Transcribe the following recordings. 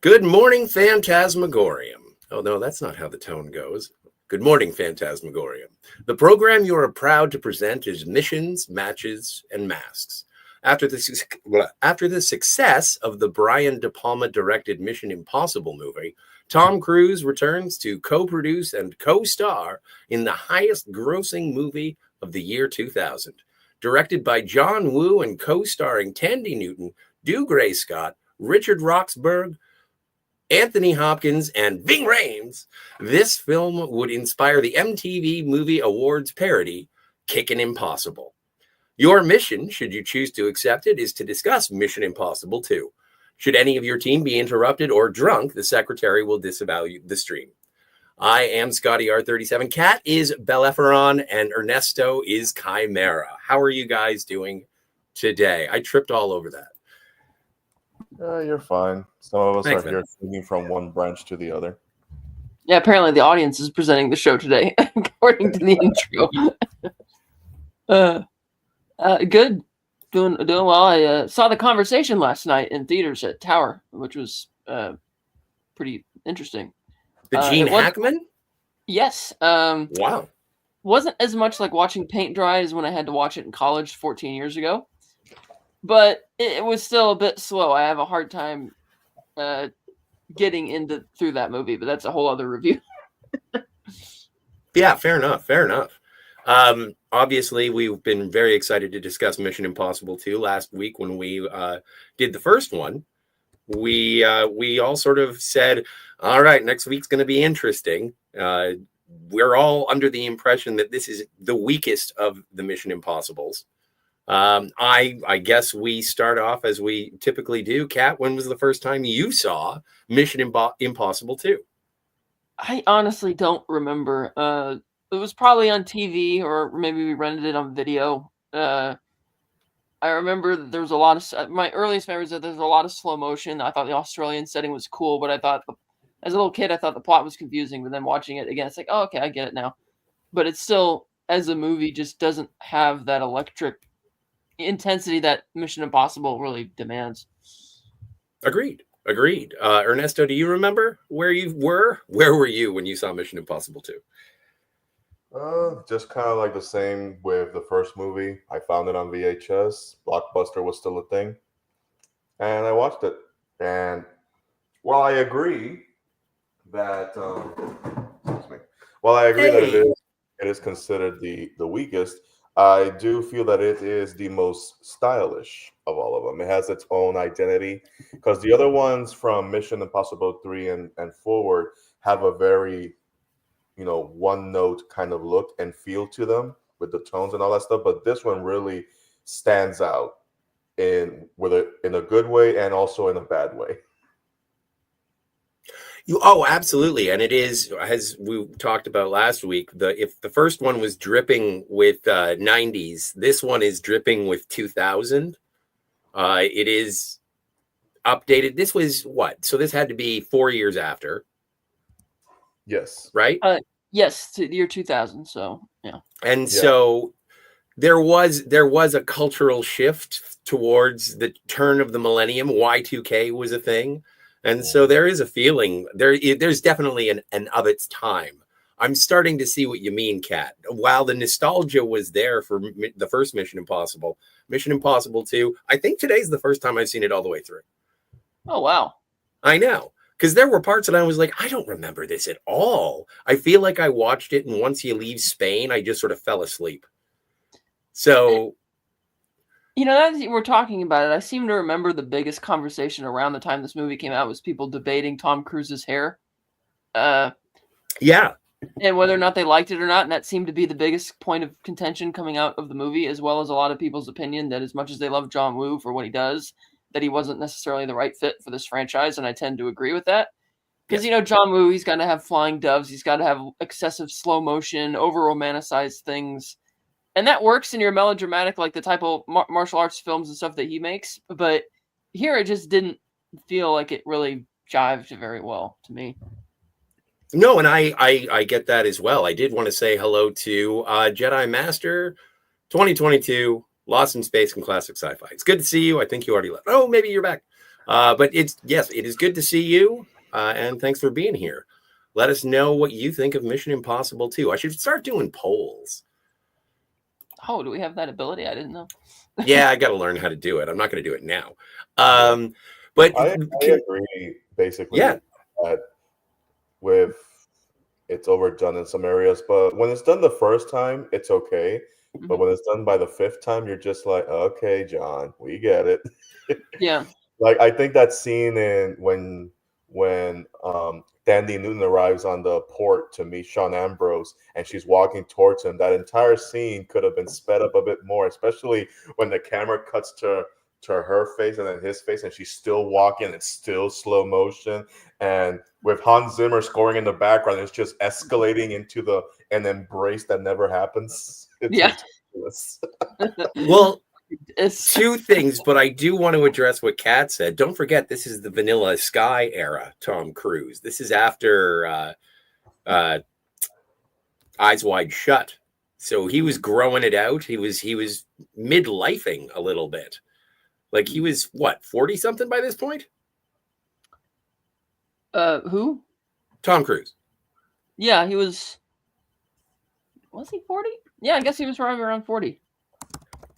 Good morning, Fantasmagorium. Oh, no, that's not how the tone goes. Good morning, Fantasmagorium. The program you are proud to present is Missions, Matches, and Masks. After the success of the Brian De Palma directed Mission Impossible movie, Tom Cruise returns to co-produce and co-star in the highest grossing movie of the year 2000. Directed by John Woo and co-starring Tandy Newton, Dougray Scott, Richard Roxburgh, Anthony Hopkins, and Ving Rhames, this film would inspire the MTV Movie Awards parody, Kickin' Impossible. Your mission, should you choose to accept it, is to discuss Mission Impossible 2. Should any of your team be interrupted or drunk, the secretary will disavow the stream. I am Scotty R37. Kat is Belleferon, and Ernesto is Chimera. How are you guys doing today? I tripped all over that. You're fine. Some of us Thanks, are here moving from one branch to the other. Yeah, apparently the audience is presenting the show today, according to the intro. Good. Doing well. I saw The Conversation last night in theaters at Tower, which was pretty interesting. The Gene Hackman? Yes. Wow. Wasn't as much like watching paint dry as when I had to watch it in college 14 years ago. But it was still a bit slow. I have a hard time getting through that movie, but that's a whole other review. Yeah, fair enough. Obviously, we've been very excited to discuss Mission Impossible 2. Last week when we did the first one, we all sort of said, all right, next week's going to be interesting. We're all under the impression that this is the weakest of the Mission Impossibles. I guess we start off as we typically do. Kat, when was the first time you saw Mission Impossible 2? I honestly don't remember. It was probably on TV, or maybe we rented it on video. I remember there was a lot of my earliest memories that there's a lot of slow motion. I thought the Australian setting was cool, but I thought as a little kid I thought the plot was confusing. But then watching it again, it's like, oh, okay, I get it now. But it still, as a movie, just doesn't have that electric intensity that Mission Impossible really demands. Agreed. Ernesto, do you remember where you were? Where were you when you saw Mission Impossible 2? Just kind of like the same with the first movie. I found it on VHS. Blockbuster was still a thing. And I watched it. And while I agree that it is considered the weakest, I do feel that it is the most stylish of all of them. It has its own identity, because the other ones from Mission Impossible 3 and forward have a very, one note kind of look and feel to them with the tones and all that stuff. But this one really stands out in a good way and also in a bad way. Absolutely. And it is, as we talked about last week, if the first one was dripping with 90s, this one is dripping with 2000. It is updated. This was what? So this had to be 4 years after. Yes. Right? Yes, to the year 2000. So, yeah. And so there was a cultural shift towards the turn of the millennium. Y2K was a thing. And so there is a feeling, there's definitely an of its time. I'm starting to see what you mean, Kat. While the nostalgia was there for the first Mission Impossible 2, I think today's the first time I've seen it all the way through. Oh, wow. I know. Because there were parts that I was like, I don't remember this at all. I feel like I watched it, and once you leave Spain, I just sort of fell asleep. So... now that we're talking about it, I seem to remember the biggest conversation around the time this movie came out was people debating Tom Cruise's hair. Yeah. And whether or not they liked it or not. And that seemed to be the biggest point of contention coming out of the movie, as well as a lot of people's opinion that as much as they love John Woo for what he does, that he wasn't necessarily the right fit for this franchise. And I tend to agree with that. Because, John Woo, he's got to have flying doves. He's got to have excessive slow motion, over-romanticized things. And that works in your melodramatic, like the type of martial arts films and stuff that he makes. But here it just didn't feel like it really jived very well to me. No, and I get that as well. I did want to say hello to Jedi Master 2022, Lost in Space and Classic Sci-Fi. It's good to see you. I think you already left. Oh, maybe you're back. But it is good to see you, and thanks for being here. Let us know what you think of Mission Impossible 2. I should start doing polls. Oh, do we have that ability? I didn't know. Yeah, I got to learn how to do it. I'm not going to do it now. But I agree basically that with it's overdone in some areas, but when it's done the first time, it's okay. But when it's done by the fifth time, you're just like, okay, John, we get it. Yeah. Like I think that scene in when Tandy Newton arrives on the port to meet Sean Ambrose and she's walking towards him, that entire scene could have been sped up a bit more, especially when the camera cuts to her face and then his face and she's still walking, it's still slow motion, and with Hans Zimmer scoring in the background, it's just escalating into an embrace that never happens. It's ridiculous. Well, two things, but I do want to address what Kat said. Don't forget, this is the Vanilla Sky era Tom Cruise. This is after Eyes Wide Shut. So he was growing it out. He was midlifing a little bit. Like he was what, 40 something by this point? Who? Tom Cruise. Yeah, he was. Was he 40? Yeah, I guess he was probably around 40.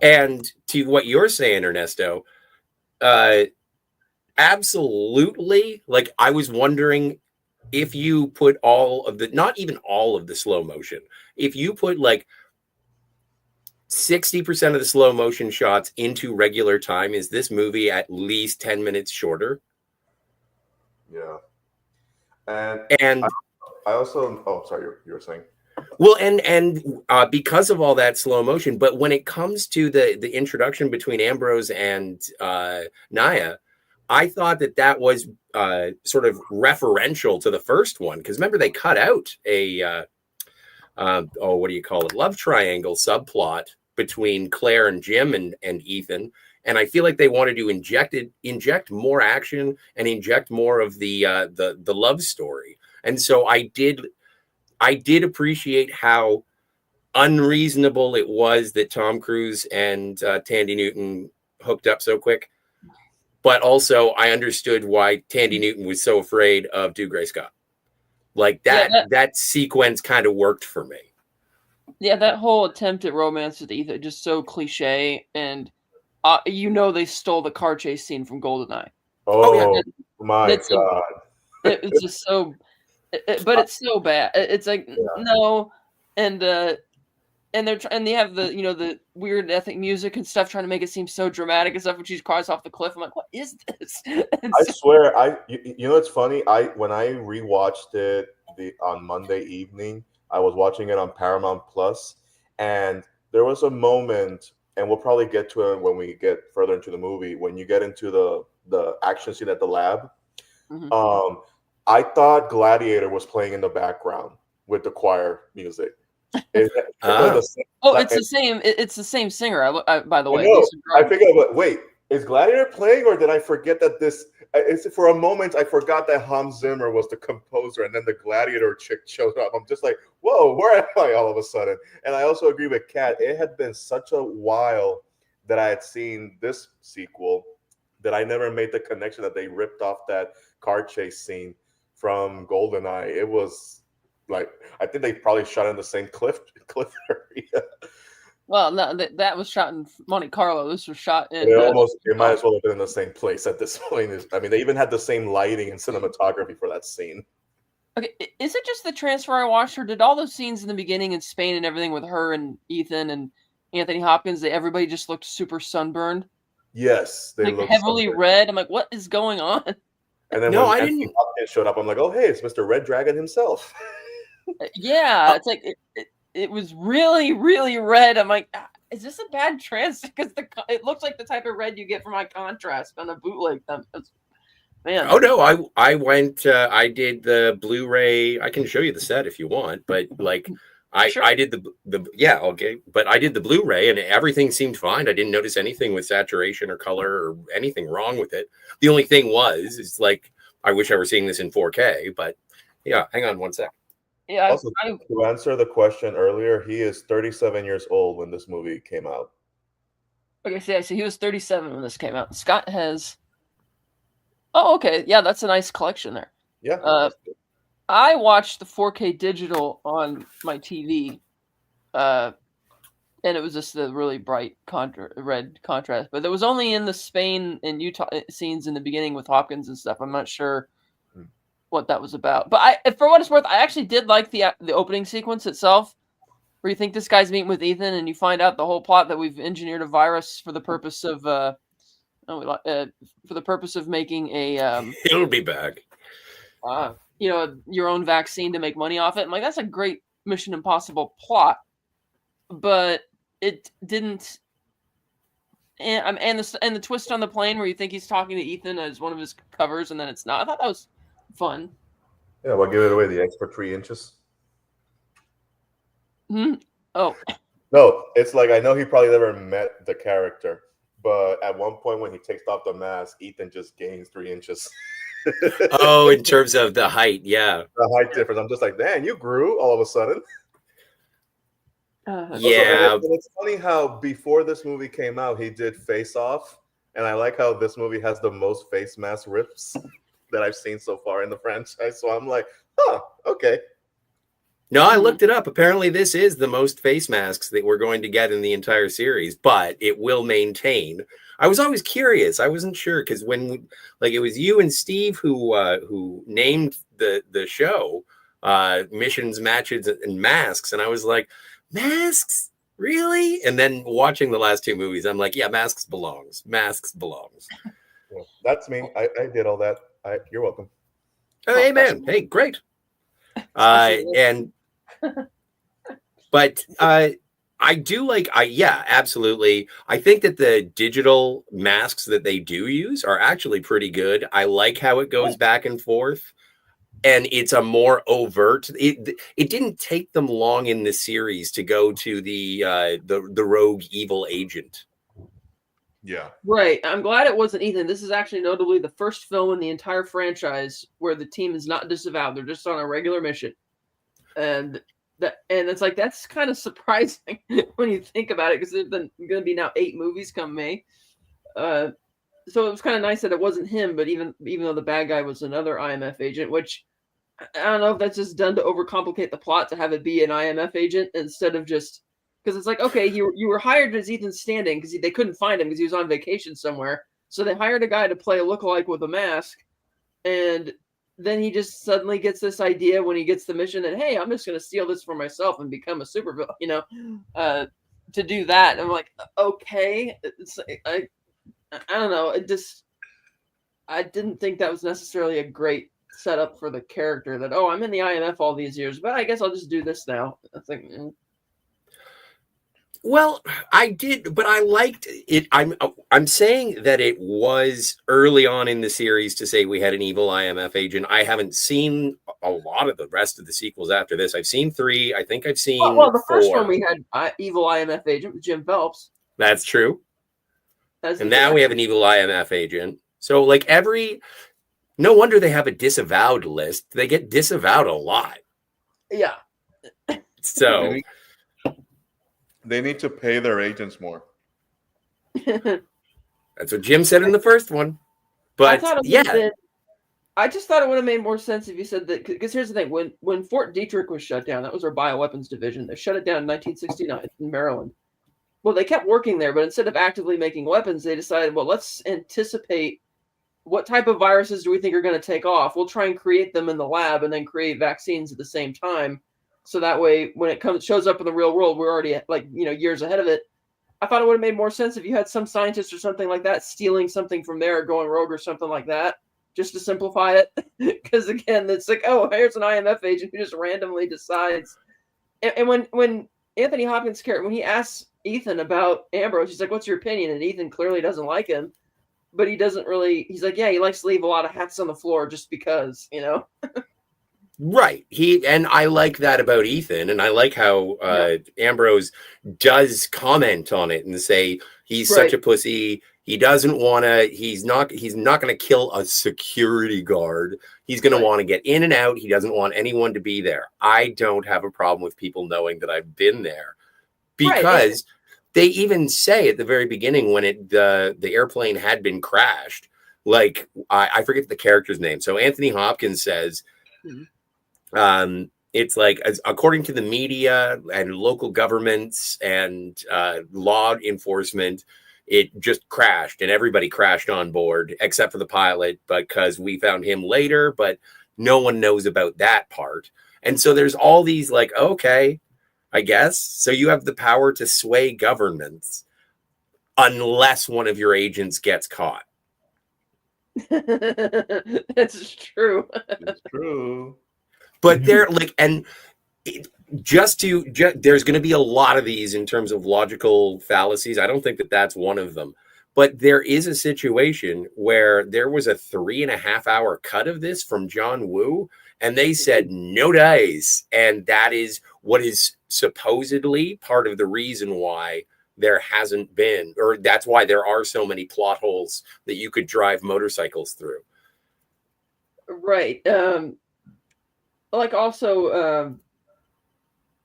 And to what you're saying, Ernesto, absolutely. Like I was wondering if you put all of the, not even all of the slow motion, if you put like 60% of the slow motion shots into regular time, is this movie at least 10 minutes shorter? Yeah. And I also, oh, sorry, you were saying. Well, and because of all that slow motion, but when it comes to the introduction between Ambrose and Naya, I thought that was sort of referential to the first one, because remember they cut out a what do you call it, love triangle subplot between Claire and Jim and Ethan, and I feel like they wanted to inject more action and inject more of the love story, and so I did appreciate how unreasonable it was that Tom Cruise and Tandy Newton hooked up so quick. But also I understood why Tandy Newton was so afraid of Dougray Scott. Like that sequence kind of worked for me. Yeah, that whole attempt at romance with Ethan, just so cliche. And they stole the car chase scene from GoldenEye. Oh yeah. My God. It's just so... but it's so bad. It's like no, and they have the weird ethnic music and stuff, trying to make it seem so dramatic and stuff when she cries off the cliff. I'm like, what is this? I swear, it's funny. When I rewatched it on Monday evening, I was watching it on Paramount Plus, and there was a moment, and we'll probably get to it when we get further into the movie, when you get into the action scene at the lab. Mm-hmm. I thought Gladiator was playing in the background with the choir music. It's the same singer. By the way, I figured, wait, is Gladiator playing, or did I forget that this? For a moment, I forgot that Hans Zimmer was the composer, and then the Gladiator chick showed up. I'm just like, whoa, where am I all of a sudden? And I also agree with Kat. It had been such a while that I had seen this sequel that I never made the connection that they ripped off that car chase scene from GoldenEye. It was like, I think they probably shot in the same cliff area. Well, no, that was shot in Monte Carlo. This was shot in... It might as well have been in the same place at this point. I mean, they even had the same lighting and cinematography for that scene. Okay, is it just the transfer I watched, or did all those scenes in the beginning in Spain and everything with her and Ethan and Anthony Hopkins, everybody just looked super sunburned? Yes, they looked heavily sunburned. Red. I'm like, what is going on? And then when Anthony Hopkins showed up, I'm like, oh, hey, it's Mr. Red Dragon himself. Yeah, it's like it was really, really red. I'm like, is this a bad trans? Because it looks like the type of red you get from my contrast on a bootleg. Man. Oh no, I went. I did the Blu-ray. I can show you the set if you want, but like I did but I did the Blu-ray and everything seemed fine. I didn't notice anything with saturation or color or anything wrong with it. The only thing is like, I wish I were seeing this in 4K, but yeah, hang on one sec. Yeah. Also, to answer the question earlier, he is 37 years old when this movie came out. Okay, so he was 37 when this came out. Scott has Oh, okay. Yeah, that's a nice collection there. Yeah. I watched the 4K digital on my TV, and it was just the really bright red contrast. But it was only in the Spain and Utah scenes in the beginning with Hopkins and stuff. I'm not sure what that was about. But for what it's worth, I actually did like the opening sequence itself, where you think this guy's meeting with Ethan, and you find out the whole plot that we've engineered a virus for the purpose of making a He'll be back. your own vaccine to make money off it. I'm like, that's a great Mission Impossible plot, but it didn't. And the twist on the plane where you think he's talking to Ethan as one of his covers, and then it's not. I thought that was fun. Yeah, well, give it away. The extra 3 inches. Oh. No, it's like I know he probably never met the character, but at one point when he takes off the mask, Ethan just gains 3 inches. Oh, in terms of the height, yeah. The height difference. I'm just like, man, you grew all of a sudden. Yeah. And it's funny how before this movie came out, he did Face Off, and I like how this movie has the most face mask rips that I've seen so far in the franchise. So I'm like, huh, okay. No, I looked it up. Apparently, this is the most face masks that we're going to get in the entire series, but it will maintain. I was always curious. I wasn't sure because it was you and Steve who named the show Missions, Matches, and Masks, and I was like, masks, really? And then watching the last 2 movies, I'm like, yeah, masks belongs. Yeah, that's me. I did all that. You're welcome. Oh, amen. Hey, great. But I do yeah, absolutely. I think that the digital masks that they do use are actually pretty good. I like how it goes back and forth, and it's a more overt. It didn't take them long in the series to go to the rogue evil agent. Yeah. Right. I'm glad it wasn't Ethan. This is actually notably the first film in the entire franchise where the team is not disavowed. They're just on a regular mission. And it's like, that's kind of surprising when you think about it, because there's going to be now 8 movies come May. So it was kind of nice that it wasn't him, but even though the bad guy was another IMF agent, which I don't know if that's just done to overcomplicate the plot to have it be an IMF agent instead of just, because it's like, okay, you were hired as Ethan Standing because they couldn't find him because he was on vacation somewhere. So they hired a guy to play a lookalike with a mask, and then he just suddenly gets this idea when he gets the mission that, hey, I'm just going to steal this for myself and become a supervillain, to do that. And I'm like, okay, I don't know. I didn't think that was necessarily a great setup for the character that, I'm in the IMF all these years, but I guess I'll just do this now. I think. Well, I did, but I liked it. I'm saying that it was early on in the series to say we had an evil IMF agent. I haven't seen a lot of the rest of the sequels after this. I've seen 3. I think I've seen the 4. first one we had evil IMF agent with Jim Phelps. That's true. And now we have an evil IMF agent. So no wonder they have a disavowed list. They get disavowed a lot. Yeah. So they need to pay their agents more. That's what Jim said in the first one. But I just thought it would have made more sense if you said that, because here's the thing. When Fort Detrick was shut down, that was our bioweapons division. They shut it down in 1969 in Maryland. Well, they kept working there, but instead of actively making weapons, they decided, well, let's anticipate what type of viruses do we think are going to take off. We'll try and create them in the lab and then create vaccines at the same time. So that way, when it shows up in the real world, we're already years ahead of it. I thought it would have made more sense if you had some scientist or something like that stealing something from there, going rogue or something like that, just to simplify it. Because again, it's like, here's an IMF agent who just randomly decides. And when Anthony Hopkins' character, when he asks Ethan about Ambrose, he's like, "What's your opinion?" And Ethan clearly doesn't like him, but he doesn't really. He's like, "Yeah, he likes to leave a lot of hats on the floor just because, Right. And I like that about Ethan, and I like how Ambrose does comment on it and say he's such a pussy. He doesn't want to. He's not going to kill a security guard. He's going to want to get in and out. He doesn't want anyone to be there. I don't have a problem with people knowing that I've been there, because they even say at the very beginning when the airplane had been crashed like I forget the character's name. So Anthony Hopkins says, it's like, according to the media and local governments and law enforcement, it just crashed and everybody crashed on board except for the pilot because we found him later, but no one knows about that part. And so there's all these like, okay, I guess. So you have the power to sway governments unless one of your agents gets caught. That's true. It's true. But they're like, and there's going to be a lot of these in terms of logical fallacies. I don't think that that's one of them. But there is a situation where there was a 3.5 hour cut of this from John Woo, and they said no dice. And that is what is supposedly part of the reason why there hasn't been, or that's why there are so many plot holes that you could drive motorcycles through. Right. Like also,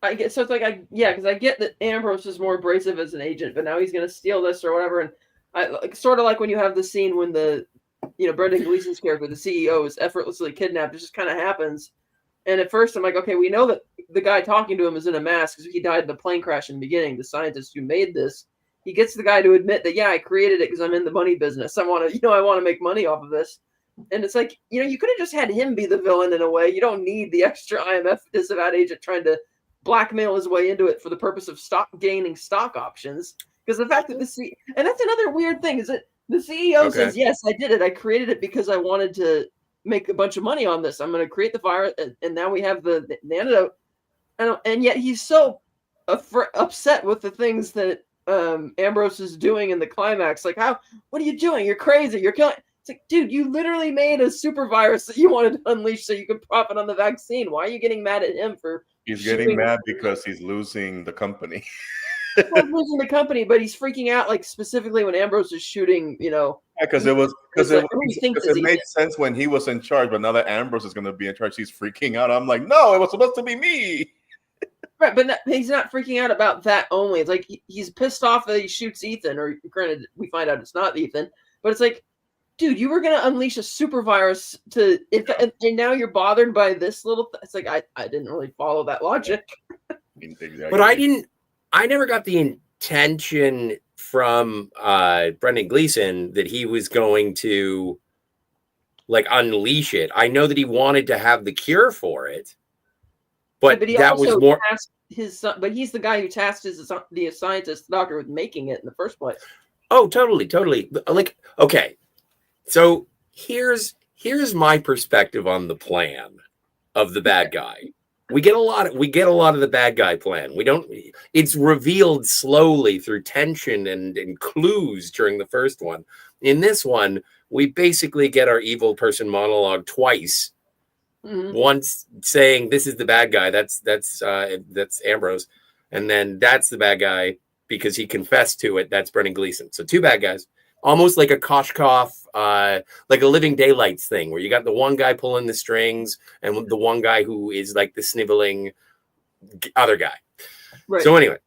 I get, so it's like, because I get that Ambrose is more abrasive as an agent, but now he's going to steal this or whatever. And I like, sort of like when you have the scene when Brendan Gleeson's character, the CEO, is effortlessly kidnapped. It just kind of happens. And at first I'm like, okay, we know that the guy talking to him is in a mask because he died in the plane crash in the beginning. The scientist who made this, he gets the guy to admit that, I created it because I'm in the money business. I want to make money off of this. And it's like, you could have just had him be the villain in a way. You don't need the extra IMF disavowed agent trying to blackmail his way into it for the purpose of gaining stock options. Because the fact that and that's another weird thing, is that the CEO says, yes, I did it. I created it because I wanted to make a bunch of money on this. I'm going to create the virus, and now we have the antidote. And yet he's so upset with the things that Ambrose is doing in the climax. Like, what are you doing? You're crazy. You're killing. It's like, dude, you literally made a super virus that you wanted to unleash so you could profit on the vaccine. Why are you getting mad at him for? He's getting mad because he's losing the company. He's not losing the company, but he's freaking out, like specifically when Ambrose is shooting. Because it made sense when he was in charge, but now that Ambrose is going to be in charge, he's freaking out. I'm like, no, it was supposed to be me. Right, but he's not freaking out about that only. It's like he's pissed off that he shoots Ethan, or granted, we find out it's not Ethan, but it's like, dude, you were going to unleash a super virus and now you're bothered by this little it's like, I didn't really follow that logic. Exactly. But I never got the intention from Brendan Gleeson that he was going to like unleash it. I know that he wanted to have the cure for it, but that was more his son. But he's the guy who tasked the scientist, the doctor, with making it in the first place. Oh, totally. Like, okay. So here's my perspective on the plan of the bad guy. We get a lot of the bad guy plan. It's revealed slowly through tension and clues during the first one. In this one, we basically get our evil person monologue twice. Mm-hmm. Once saying this is the bad guy, that's Ambrose, and then that's the bad guy because he confessed to it. That's Brendan Gleeson. So two bad guys. Almost like a Koshkov, like a Living Daylights thing, where you got the one guy pulling the strings and the one guy who is like the sniveling other guy. Right. So anyway,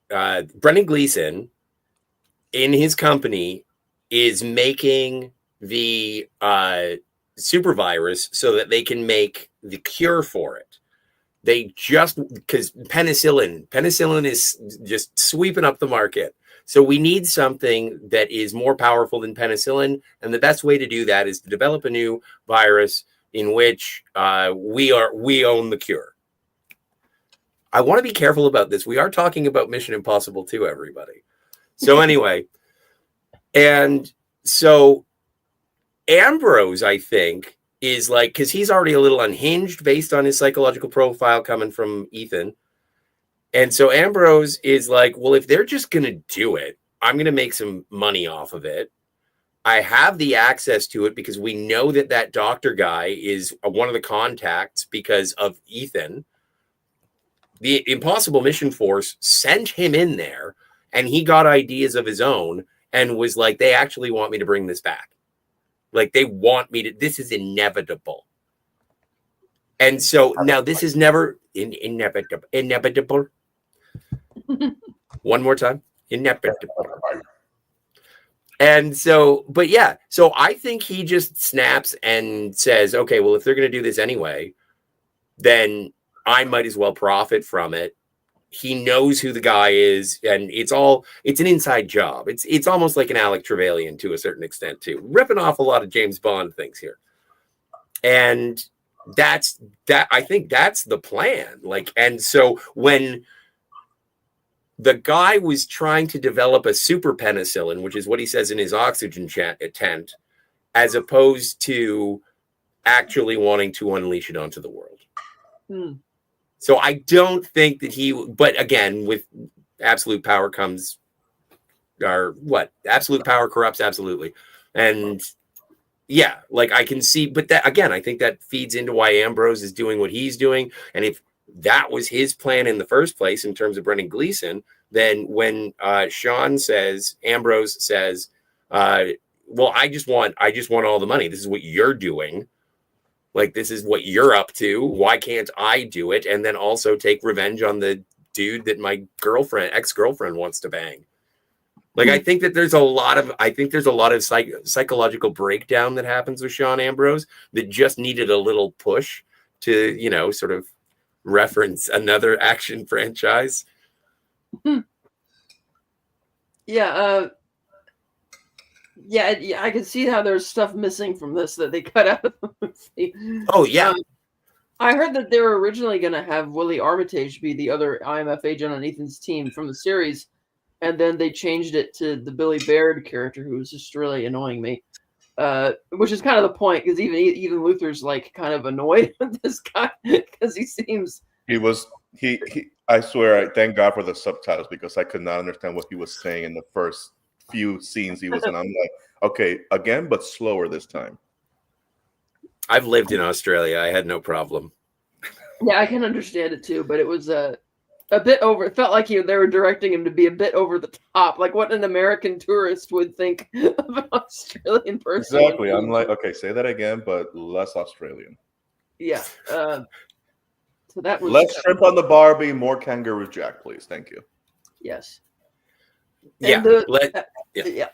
Brendan Gleeson in his company is making the super virus so that they can make the cure for it. They because penicillin is just sweeping up the market. So we need something that is more powerful than penicillin. And the best way to do that is to develop a new virus in which we own the cure. I want to be careful about this. We are talking about Mission Impossible 2, everybody. So anyway, and so Ambrose, I think, is like, because he's already a little unhinged based on his psychological profile coming from Ethan. And so Ambrose is like, well, if they're just going to do it, I'm going to make some money off of it. I have the access to it because we know that doctor guy is one of the contacts because of Ethan. The Impossible Mission Force sent him in there and he got ideas of his own and was like, they actually want me to bring this back. Like they want me to, this is inevitable. And so now this is never inevitable. One more time. Inevitable. And so, but yeah, so I think he just snaps and says, okay, well, if they're going to do this anyway, then I might as well profit from it. He knows who the guy is, and it's an inside job. It's almost like an Alec Trevelyan to a certain extent too, ripping off a lot of James Bond things here. And I think that's the plan. Like, and so when the guy was trying to develop a super penicillin, which is what he says in his oxygen tent, as opposed to actually wanting to unleash it onto the world. So I don't think that but again, with absolute power comes, absolute power corrupts absolutely. And yeah, like I can see, but that again, I think that feeds into why Ambrose is doing what he's doing. And if that was his plan in the first place in terms of Brendan Gleeson, then when Ambrose says, well, I just want all the money. This is what you're doing. Like, this is what you're up to. Why can't I do it? And then also take revenge on the dude that my ex-girlfriend wants to bang. Like, I think that there's a lot of psychological breakdown that happens with Sean Ambrose that just needed a little push to, sort of reference another action franchise. Yeah, I can see how there's stuff missing from this that they cut out of the movie. Oh, yeah. I heard that they were originally going to have Willie Armitage be the other IMF agent on Ethan's team from the series, and then they changed it to the Billy Baird character, who was just really annoying me. Which is kind of the point, because even Luther's like kind of annoyed with this guy because he seems. I swear, I thank God for the subtitles, because I could not understand what he was saying in the first few scenes he was in. I'm like, okay, again, but slower this time. I've lived in Australia. I had no problem. Yeah, I can understand it too, but it was a bit over. It felt like they were directing him to be a bit over the top, like what an American tourist would think of an Australian person. Exactly. I'm like, okay, say that again, but less Australian. Yeah. So that was less shrimp on the Barbie, more Kangaroo Jack, please. Thank you. Yes. Yeah. Yeah.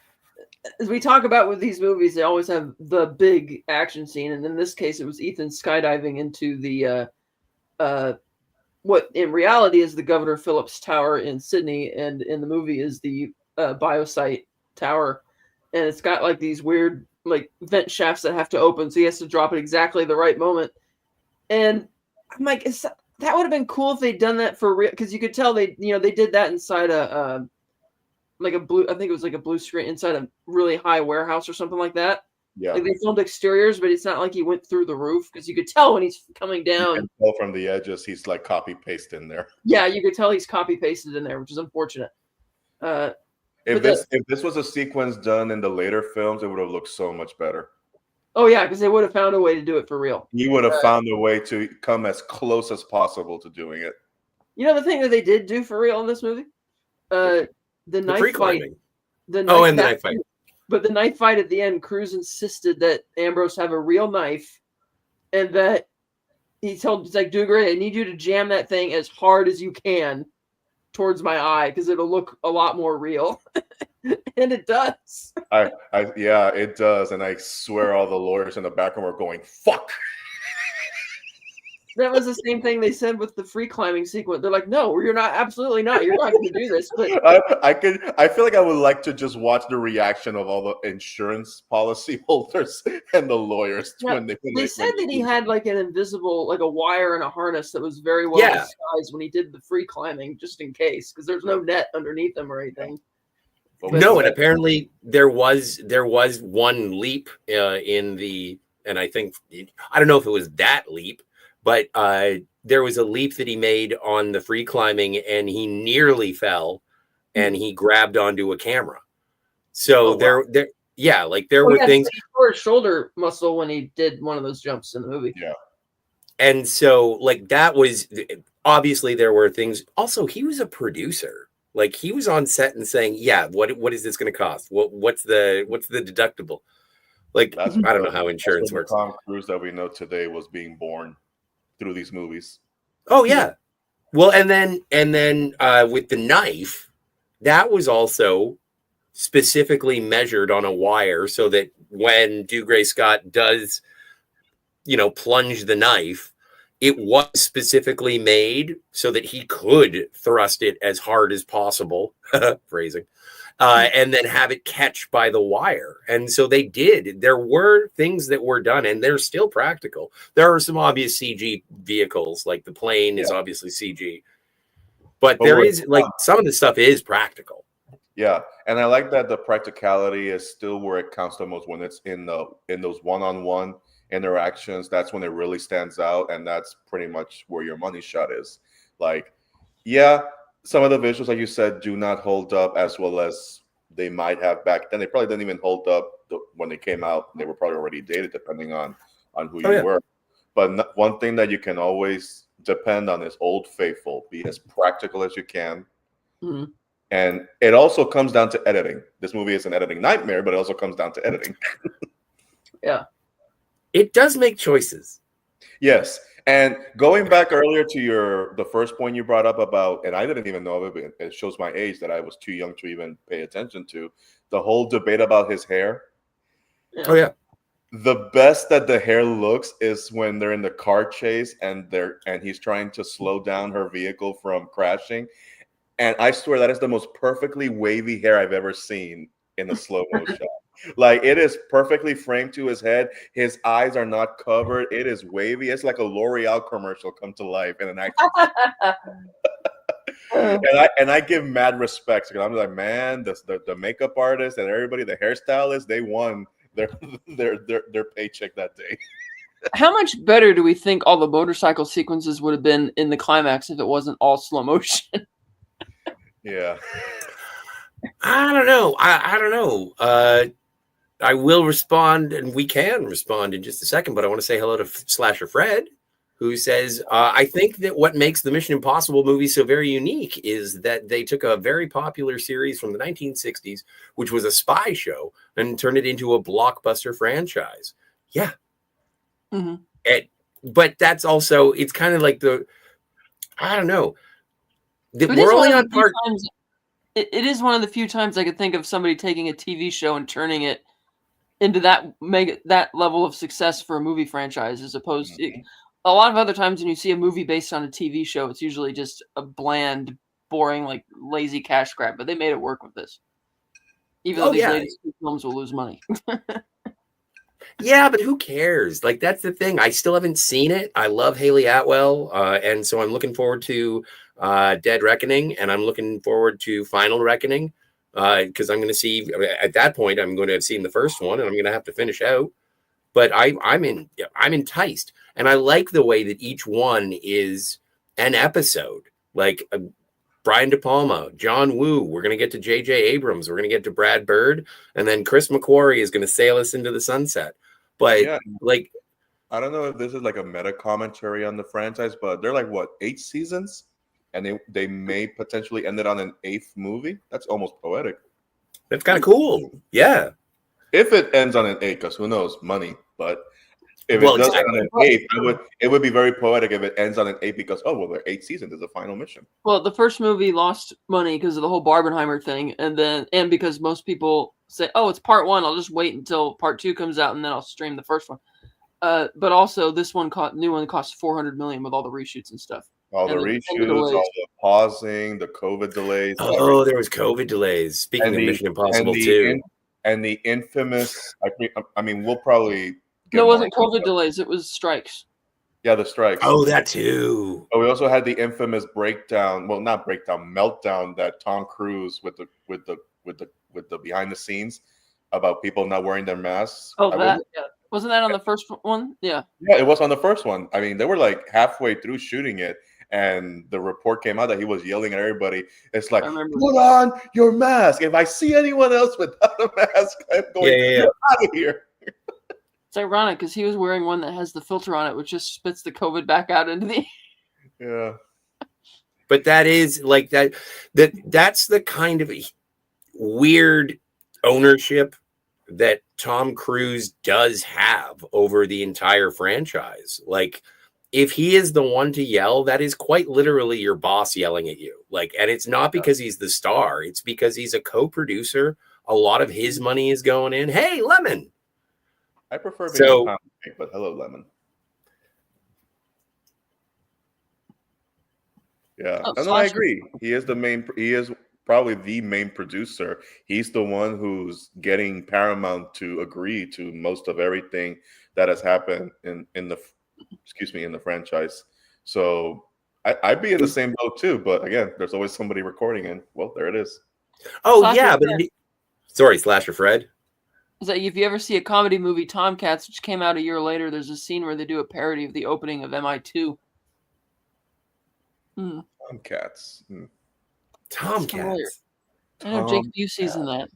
As we talk about with these movies, they always have the big action scene, and in this case, it was Ethan skydiving into the what in reality is the Governor Phillips Tower in Sydney, and in the movie is the Biosite Tower, and it's got like these weird like vent shafts that have to open, so he has to drop at exactly the right moment. And I'm like, that would have been cool if they'd done that for real, because you could tell they did that inside a blue, I think it was like a blue screen inside a really high warehouse or something like that. Yeah. Like they filmed exteriors, but it's not like he went through the roof, because you could tell when he's coming down. You can tell from the edges, he's like copy paste in there. Yeah, you could tell he's copy pasted in there, which is unfortunate. If this was a sequence done in the later films, it would have looked so much better. Oh yeah, because they would have found a way to do it for real. He would have found a way to come as close as possible to doing it. You know the thing that they did do for real in this movie? The knife fight. The knife fight. But the knife fight at the end, Cruz insisted that Ambrose have a real knife, and that he's like, Dugray, I need you to jam that thing as hard as you can towards my eye, because it'll look a lot more real. And it does. Yeah, it does. And I swear all the lawyers in the background were going, fuck. That was the same thing they said with the free climbing sequence. They're like, no, you're not. Absolutely not. You're not going to do this. But I feel like I would like to just watch the reaction of all the insurance policy holders and the lawyers. Yeah, when they said that he had like an invisible, like a wire and a harness that was very well disguised when he did the free climbing, just in case, because there's no net underneath him or anything. No, and apparently there was one leap in the, and I think, I don't know if it was that leap, but there was a leap that he made on the free climbing, and he nearly fell, and he grabbed onto a camera. So there were things. He tore his shoulder muscle when he did one of those jumps in the movie. Yeah. And so like that was, obviously there were things. Also, he was a producer. Like he was on set and saying, yeah, what is this going to cost? What's the deductible? Like, I don't know how insurance works. Tom Cruise that we know today was being born through these movies. Oh yeah. Well, and then with the knife, that was also specifically measured on a wire so that when Dougray Scott does, plunge the knife, it was specifically made so that he could thrust it as hard as possible, phrasing, and then have it catch by the wire. And so they did. There were things that were done, and they're still practical. There are some obvious CG vehicles, like the plane is obviously CG, but there is some of the stuff is practical. Yeah, and I like that the practicality is still where it counts the most when it's in those one-on-one interactions. That's when it really stands out, and that's pretty much where your money shot is. Like, yeah, some of the visuals, like you said, do not hold up as well as they might have back then. They probably didn't even hold up when they came out. They were probably already dated, depending on who you were. But one thing that you can always depend on is Old Faithful. Be as practical as you can. Mm-hmm. And it also comes down to editing. This movie is an editing nightmare, but it also comes down to editing. Yeah. It does make choices. Yes. And going back earlier to the first point you brought up about, and I didn't even know of it, but it shows my age that I was too young to even pay attention to, the whole debate about his hair. Yeah. Oh, yeah. The best that the hair looks is when they're in the car chase and he's trying to slow down her vehicle from crashing. And I swear that is the most perfectly wavy hair I've ever seen in a slow-mo shot. Like, it is perfectly framed to his head. His eyes are not covered. It is wavy. It's like a L'Oreal commercial come to life in an action. and I give mad respect because I'm like, man, the makeup artist and everybody, the hairstylist, they won their paycheck that day. How much better do we think all the motorcycle sequences would have been in the climax if it wasn't all slow motion? Yeah. I don't know. I don't know. I will respond, and we can respond in just a second, but I want to say hello to Slasher Fred, who says, I think that what makes the Mission Impossible movies so very unique is that they took a very popular series from the 1960s, which was a spy show, and turned it into a blockbuster franchise. Yeah. Mm-hmm. But that's also, it's kind of like I don't know. We're only on part. It is one of the few times I could think of somebody taking a TV show and turning it into that level of success for a movie franchise, as opposed to a lot of other times when you see a movie based on a TV show, it's usually just a bland, boring, like lazy cash grab. But they made it work with this, even though these latest films will lose money. Yeah, but who cares? Like, that's the thing. I still haven't seen it. I love Haley Atwell, and so I'm looking forward to Dead Reckoning, and I'm looking forward to Final Reckoning, because I'm going to see, at that point, I'm going to have seen the first one, and I'm going to have to finish out. But I'm enticed, and I like the way that each one is an episode. Like Brian De Palma, John Woo. We're going to get to J.J. Abrams. We're going to get to Brad Bird, and then Chris McQuarrie is going to sail us into the sunset. But like, I don't know if this is like a meta commentary on the franchise, but they're like, what, 8 seasons? And they may potentially end it on an 8th movie. That's almost poetic. That's kind of cool. Yeah. If it ends on an 8, because who knows, money. But if it does end on an 8, it would be very poetic if it ends on an 8 because, there are 8 seasons. There's a final mission. Well, the first movie lost money because of the whole Barbenheimer thing, and because most people say, "Oh, it's part 1. I'll just wait until part 2 comes out and then I'll stream the first one." But also, this new one cost $400 million with all the reshoots and stuff. All the reshoots, all the pausing, the COVID delays. Oh, there was COVID delays. Speaking of Mission Impossible 2. And the infamous, I mean, we'll probably... No, it wasn't COVID delays. It was strikes. Yeah, the strikes. Oh, that too. But we also had the infamous meltdown that Tom Cruise with the behind the scenes about people not wearing their masks. Oh, wasn't that on the first one? Yeah. Yeah, it was on the first one. I mean, they were like halfway through shooting it, and the report came out that he was yelling at everybody. It's like, put on your mask. If I see anyone else without a mask, I'm going out of here. It's ironic because he was wearing one that has the filter on it, which just spits the COVID back out into the Yeah. But that is like that's the kind of weird ownership that Tom Cruise does have over the entire franchise. Like, if he is the one to yell, that is quite literally your boss yelling at you. Like, and it's not because he's the star. It's because he's a co-producer a lot of his money is going in. Hey, Lemon. I prefer being So- a pound cake, but hello, Lemon. Yeah, Oh, no, I agree. He is the main. He is probably the main producer. He's the one who's getting Paramount to agree to most of everything that has happened in the in the franchise. So I'd be in the same boat too. But again, there's always somebody recording, and well, there it is. Oh, Slasher yeah. But Fred. sorry, Slasher Fred. Is that if you ever see a comedy movie, Tomcats, which came out a year later, there's a scene where they do a parody of the opening of MI2. Tomcats. Tomcats. I know Jake Busey's in that.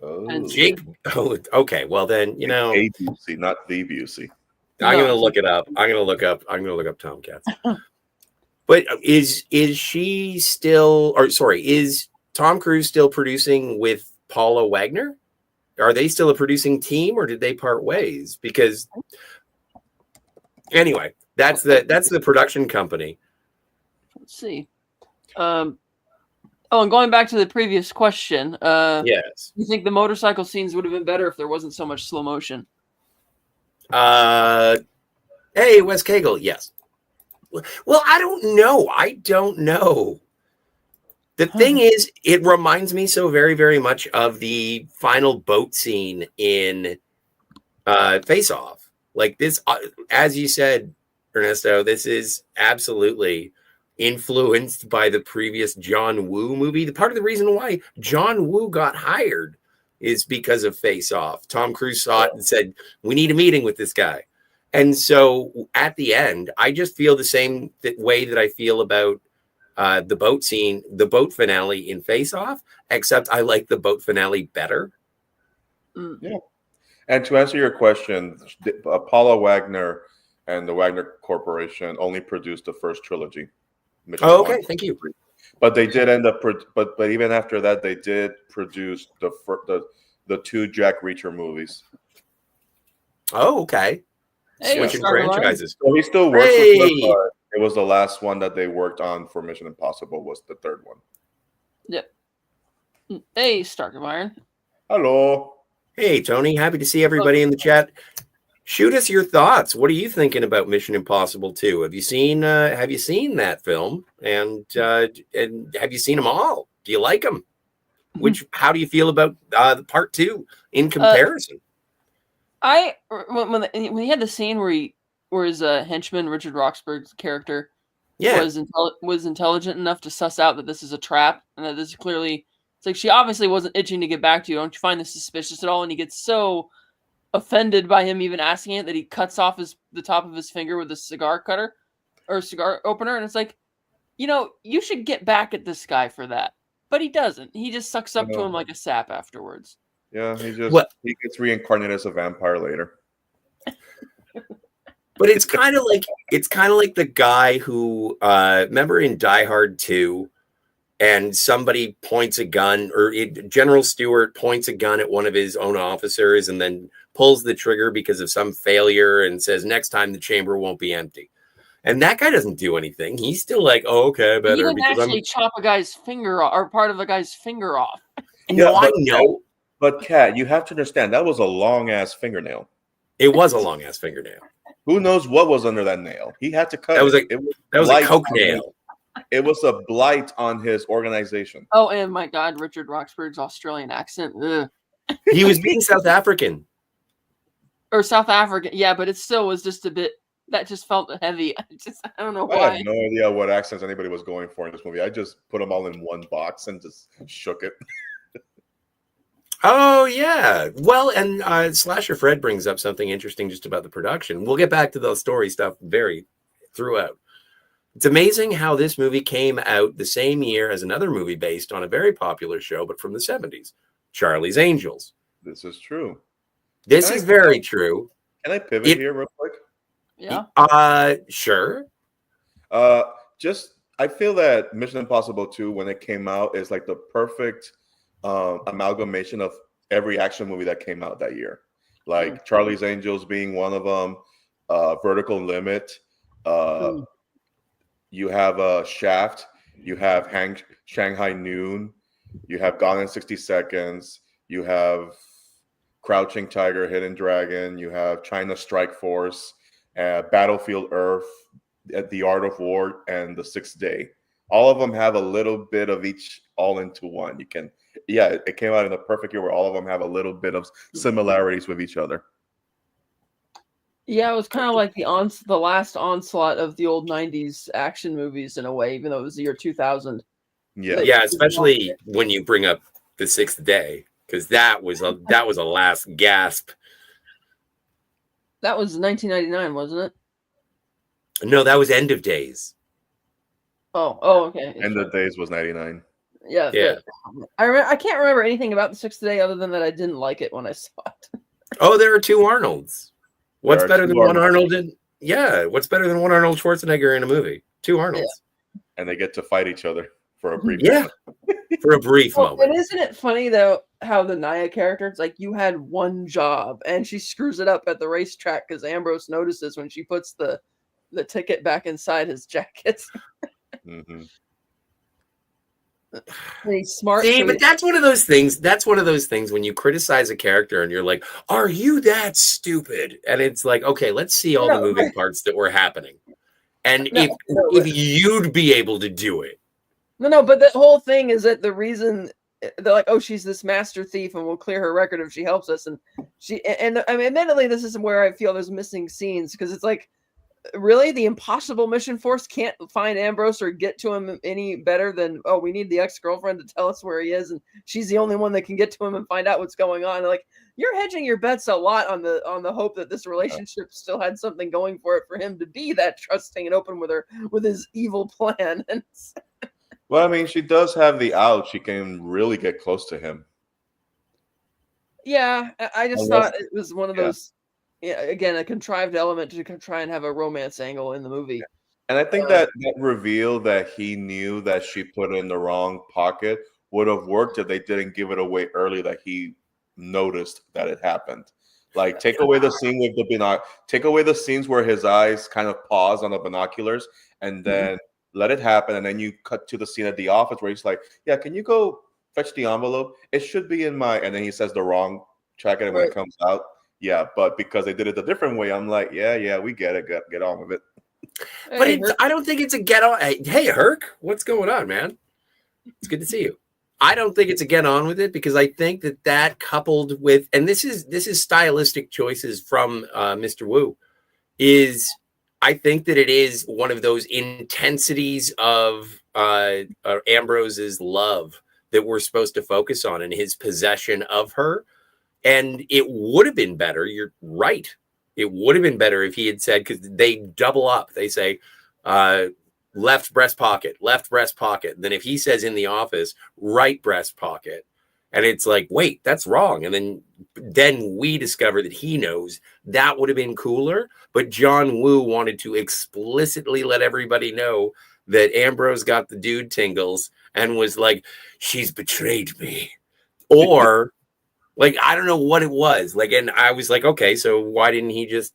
Oh, Jake. Oh, okay. Well, then, you know, A Busey, not the Busey. I'm No. gonna look it up. I'm gonna look up Tomcats. But is she still, or sorry, is Tom Cruise still producing with Paula Wagner? Are they still a producing team, or did they part ways? Because anyway, that's the production company. Let's see. And going back to the previous question, Yes. you think the motorcycle scenes would have been better if there wasn't so much slow motion? Hey, Wes Cagle. Yes. Well, I don't know. The thing is, it reminds me so very, very much of the final boat scene in Face Off. Like this, as you said, Ernesto, this is absolutely influenced by the previous John Woo movie. The part of the reason why John Woo got hired is because of Face Off. Tom Cruise saw it and said, "We need a meeting with this guy." And so at the end, I just feel the same way that I feel about the boat scene, the boat finale in Face Off, except I like the boat finale better. Yeah. And to answer your question, Paula Wagner and the Wagner Corporation only produced the first trilogy. Mission Oh, okay. 1, Thank you. But they did end up, but even after that, they did produce the two Jack Reacher movies. Oh, okay. Hey, Switching Starlight. franchises. So he still works with them, Hey! but it was the last one that they worked on for Mission Impossible was the third one. Yep. Hey, Stark of Iron. Hello. Hey, Tony. Happy to see everybody in the chat. Shoot us your thoughts. What are you thinking about Mission Impossible 2? Have you seen that film? And have you seen them all? Do you like them? How do you feel about the part 2 in comparison? When he had the scene where his henchman Richard Roxburgh's character Yeah. was intelligent enough to suss out that this is a trap and that this is clearly, it's like she obviously wasn't itching to get back to you. Don't you find this suspicious at all? And he gets so offended by him even asking it that he cuts off the top of his finger with a cigar cutter or a cigar opener, and it's like, you should get back at this guy for that, but he doesn't. He just sucks up to him like a sap afterwards. Yeah, he gets reincarnated as a vampire later. But it's kind of like the guy who remember in Die Hard 2, and somebody points a gun, or General Stewart points a gun at one of his own officers and then pulls the trigger because of some failure and says, "Next time the chamber won't be empty." And that guy doesn't do anything. He's still like, "Oh, okay, better." He didn't actually chop a guy's finger off, or part of a guy's finger off. No, I know. But Kat, you have to understand that was a long ass fingernail. It was a long ass fingernail. Who knows what was under that nail? He had to cut that. Was it. That was a coke nail. It was a blight on his organization. Oh, and my God, Richard Roxburgh's Australian accent. Ugh. He was being South African. Or South African, yeah, but it still was just a bit, that just felt heavy. I don't know why. I have no idea what accents anybody was going for in this movie. I just put them all in one box and just shook it. Oh, yeah. Well, and Slasher Fred brings up something interesting just about the production. We'll get back to the story stuff throughout. It's amazing how this movie came out the same year as another movie based on a very popular show, but from the 70s, Charlie's Angels. This is true. This is very true. Can I pivot here real quick? Yeah. Sure. I feel that Mission Impossible 2, when it came out, is like the perfect amalgamation of every action movie that came out that year. Like Charlie's Angels being one of them, Vertical Limit, you have Shaft, you have Shanghai Noon, you have Gone in 60 Seconds, you have Crouching Tiger, Hidden Dragon, you have China Strike Force, Battlefield Earth, The Art of War, and The Sixth Day. All of them have a little bit of each all into one. It came out in the perfect year where all of them have a little bit of similarities with each other. Yeah, it was kind of like the last onslaught of the old '90s action movies in a way, even though it was the year 2000. Yeah, especially when you bring up The Sixth Day, because that was a last gasp. That was 1999, wasn't it? No, that was End of Days. Oh, okay. End of Days was 99. Yeah. I can't remember anything about The Sixth Day other than that I didn't like it when I saw it. Oh, there are two Arnolds. What's better than one Arnold? What's better than one Arnold Schwarzenegger in a movie? Two Arnolds. Yeah. And they get to fight each other for a brief moment. For a brief moment. But isn't it funny, though, how the Naya character, it's like you had one job, and she screws it up at the racetrack because Ambrose notices when she puts the ticket back inside his jacket. Mm-hmm. He's smart. See, but that's one of those things. That's one of those things when you criticize a character and you're like, "Are you that stupid?" And it's like, okay, let's see all the moving parts that were happening, and if you'd be able to do it. No, but the whole thing is that the reason they're like, "Oh, she's this master thief, and we'll clear her record if she helps us." And I mean, admittedly, this is where I feel there's missing scenes because it's like, really, the Impossible Mission Force can't find Ambrose or get to him any better than, oh, we need the ex-girlfriend to tell us where he is, and she's the only one that can get to him and find out what's going on. Like, you're hedging your bets a lot on the hope that this relationship still had something going for it for him to be that trusting and open with her with his evil plan. Well, I mean, she does have the out. She can really get close to him. Yeah, I just thought it was one of those. Yeah, again, a contrived element to try and have a romance angle in the movie. And I think that reveal that he knew that she put it in the wrong pocket would have worked if they didn't give it away early that he noticed that it happened. Like, take away the scene with the take away the scenes where his eyes kind of pause on the binoculars, and then let it happen, and then you cut to the scene at the office where he's like, "Yeah, can you go fetch the envelope? It should be in my," and then he says the wrong jacket, and when it comes out. Yeah, but because they did it a different way, I'm like, yeah, we get it. Get on with it. But I don't think it's a get on. Hey, Herc, what's going on, man? It's good to see you. I don't think it's a get on with it because I think that coupled with, and this is stylistic choices from Mr. Wu, is I think that it is one of those intensities of Ambrose's love that we're supposed to focus on and his possession of her. And it would have been better. You're right. It would have been better if he had said, because they double up. They say left breast pocket. And then if he says in the office, right breast pocket. And it's like, wait, that's wrong. And then we discover that he knows. That would have been cooler. But John Woo wanted to explicitly let everybody know that Ambrose got the dude tingles and was like, she's betrayed me. Or... like, I don't know what it was. Like, and I was like, okay, so why didn't he just,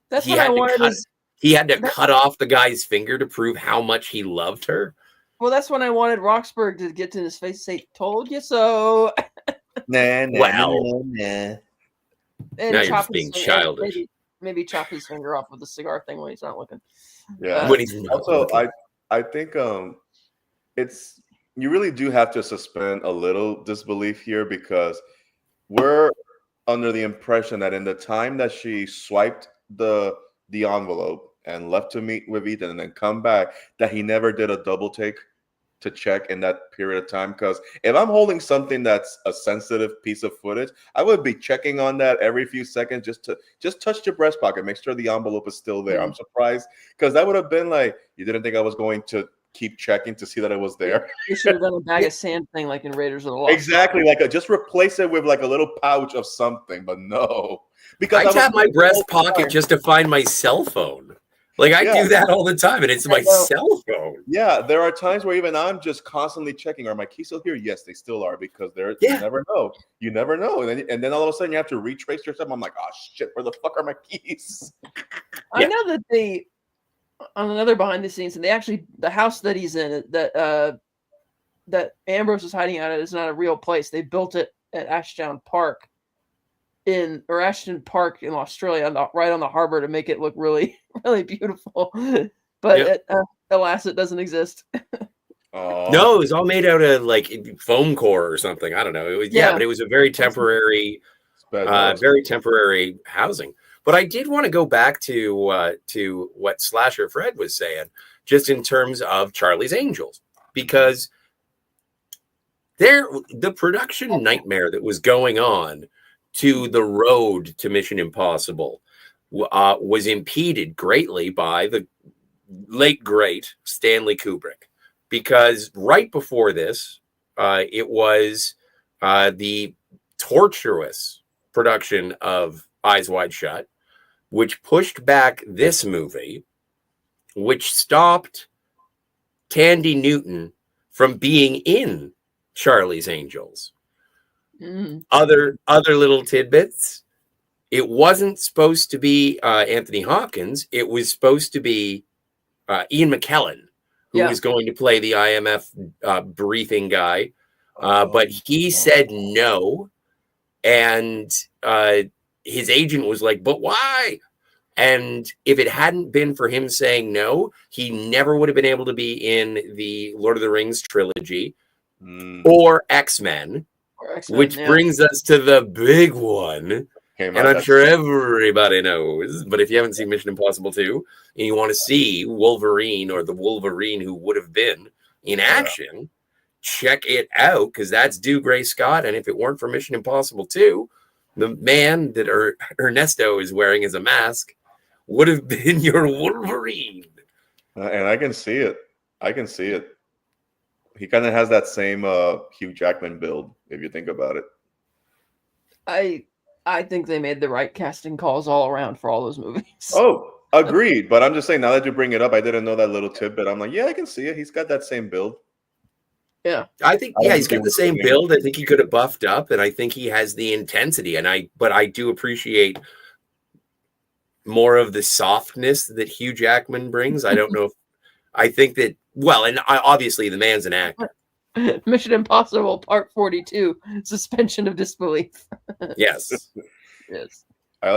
that's what I wanted. He had to cut off the guy's finger to prove how much he loved her. Well, that's when I wanted Roxburgh to get to his face and say, "Told you so." Nah. And now you're just being childish. Maybe chop his finger off with a cigar thing when he's not looking. Yeah. When he's not looking. I think it's. You really do have to suspend a little disbelief here because we're under the impression that in the time that she swiped the envelope and left to meet with Ethan and then come back, that he never did a double take to check in that period of time. Because if I'm holding something that's a sensitive piece of footage, I would be checking on that every few seconds just touch your breast pocket, make sure the envelope is still there. I'm surprised because that would have been like, you didn't think I was going to keep checking to see that it was there. You should have done a bag of sand thing like in Raiders of the Lost. Exactly, just replace it with like a little pouch of something, but no. Because I tap my breast pocket just to find my cell phone. Like I do that all the time, and it's my cell phone. Yeah, there are times where even I'm just constantly checking, are my keys still here? Yes, they still are, because you never know. You never know. And then all of a sudden you have to retrace yourself. I'm like, oh shit, where the fuck are my keys? I know that on another behind the scenes, and the house that he's in, that that Ambrose is hiding out at is not a real place. They built it at Ashton Park in Australia, right on the harbor to make it look really, really beautiful. But alas, it doesn't exist. No, it was all made out of like foam core or something. I don't know. It was but it was a very temporary, housing. But I did want to go back to what Slasher Fred was saying, just in terms of Charlie's Angels, because the production nightmare that was going on to the road to Mission Impossible was impeded greatly by the late great Stanley Kubrick. Because right before this, it was the tortuous production of Eyes Wide Shut, which pushed back this movie, which stopped Tandy Newton from being in Charlie's Angels. Other little tidbits. It wasn't supposed to be Anthony Hopkins. It was supposed to be Ian McKellen, who was going to play the IMF briefing guy. But he said no. And his agent was like, but why? And if it hadn't been for him saying no, he never would have been able to be in the Lord of the Rings trilogy or X-Men, which brings us to the big one. And I'm sure everybody knows, but if you haven't seen Mission Impossible 2 and you want to see Wolverine, or the Wolverine who would have been in action, check it out, because that's Dougray Scott. And if it weren't for Mission Impossible 2, the man that Ernesto is wearing as a mask would have been your Wolverine. And I can see it. He kind of has that same Hugh Jackman build, if you think about it. I think they made the right casting calls all around for all those movies. Oh, agreed. But I'm just saying, now that you bring it up, I didn't know that little tidbit. I'm like, yeah, I can see it. He's got that same build. Yeah. I think, he's got the same build. I think he could have buffed up, and I think he has the intensity. But I do appreciate more of the softness that Hugh Jackman brings. I don't know if I think that, obviously the man's an actor. Mission Impossible Part 42, suspension of disbelief. Yes. Yes.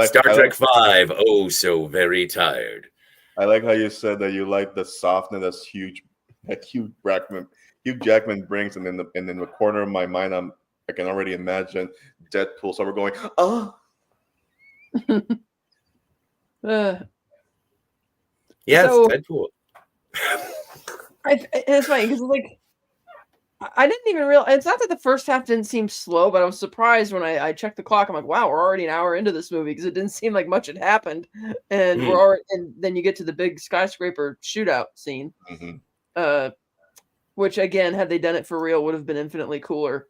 Star Trek 5, oh, so very tired. I like how you said that you like the softness that Hugh Jackman brings, and in the corner of my mind, I can already imagine Deadpool. So we're going, oh. Yes, so, Deadpool. It's funny because like I didn't even realize. It's not that the first half didn't seem slow, but I was surprised when I checked the clock. I'm like, wow, we're already an hour into this movie, because it didn't seem like much had happened, and and then you get to the big skyscraper shootout scene, which again, had they done it for real, would have been infinitely cooler.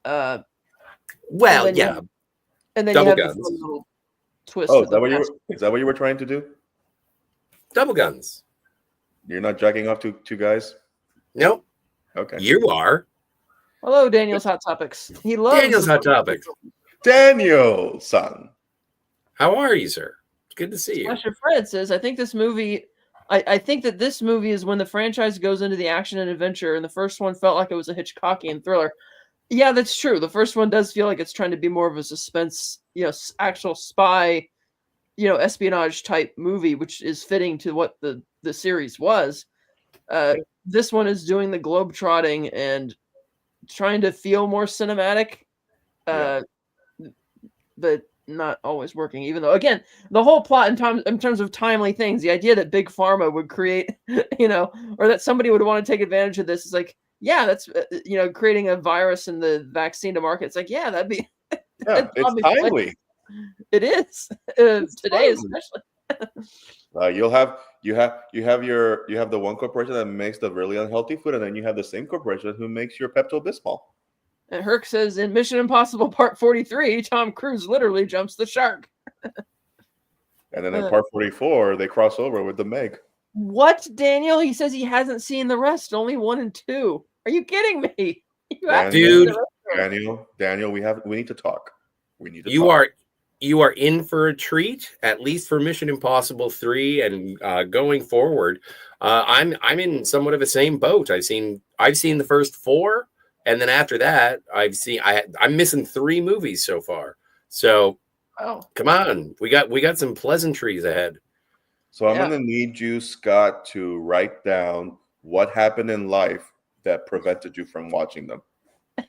And then you have the little twist. Oh, is that what you were trying to do? Double guns. You're not jacking off two guys? Nope. Okay. You are. Hello, Daniel's Hot Topics. He loves Daniel's Hot Topics. Daniel, son. How are you, sir? It's good to see you. Slasher Fred says, I think this movie, I think that this movie is when the franchise goes into the action and adventure, and the first one felt like it was a Hitchcockian thriller. Yeah, that's true. The first one does feel like it's trying to be more of a suspense, actual spy, espionage type movie, which is fitting to what the series was. This one is doing the globe-trotting and trying to feel more cinematic, but not always working. Even though, again, the whole plot in terms of timely things, the idea that Big Pharma would create, or that somebody would want to take advantage of this is like, yeah, that's creating a virus and the vaccine to market. It's like, yeah, that'd be it's timely. It is today, especially. You have the one corporation that makes the really unhealthy food, and then you have the same corporation who makes your Pepto-Bismol. And Herc says in Mission Impossible Part 43, Tom Cruise literally jumps the shark. And then in Part 44, they cross over with the Meg. What, Daniel? He says he hasn't seen the rest, only 1 and 2. Are you kidding me? Dude, Daniel, we need to talk. You you are in for a treat, at least for Mission Impossible 3 and going forward. I'm in somewhat of the same boat. I've seen the first 4, and then after that, I'm missing 3 movies so far. So come on, we got some pleasantries ahead. So I'm gonna need you, Scott, to write down what happened in life that prevented you from watching them.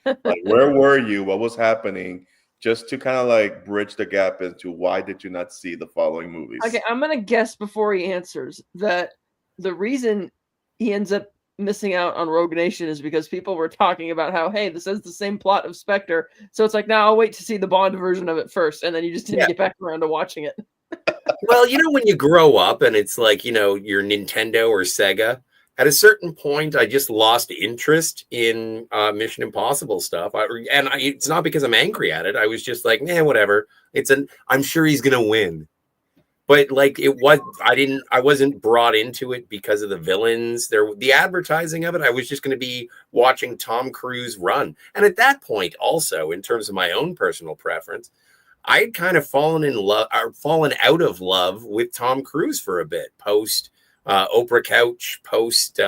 Like, where were you? What was happening? Just to kind of like bridge the gap into why did you not see the following movies? Okay, I'm gonna guess before he answers that the reason he ends up missing out on Rogue Nation is because people were talking about how, hey, this is the same plot of Spectre, so it's like, now I'll wait to see the Bond version of it first, and then you just didn't get back around to watching it. Well, when you grow up and it's like, your Nintendo or Sega, at a certain point, I just lost interest in Mission Impossible stuff. It's not because I'm angry at it. I was just like, whatever. I'm sure he's going to win. But like I wasn't brought into it because of the villains. The advertising of it, I was just going to be watching Tom Cruise run. And at that point, also, in terms of my own personal preference, I'd kind of fallen out of love with Tom Cruise for a bit post Oprah Couch, post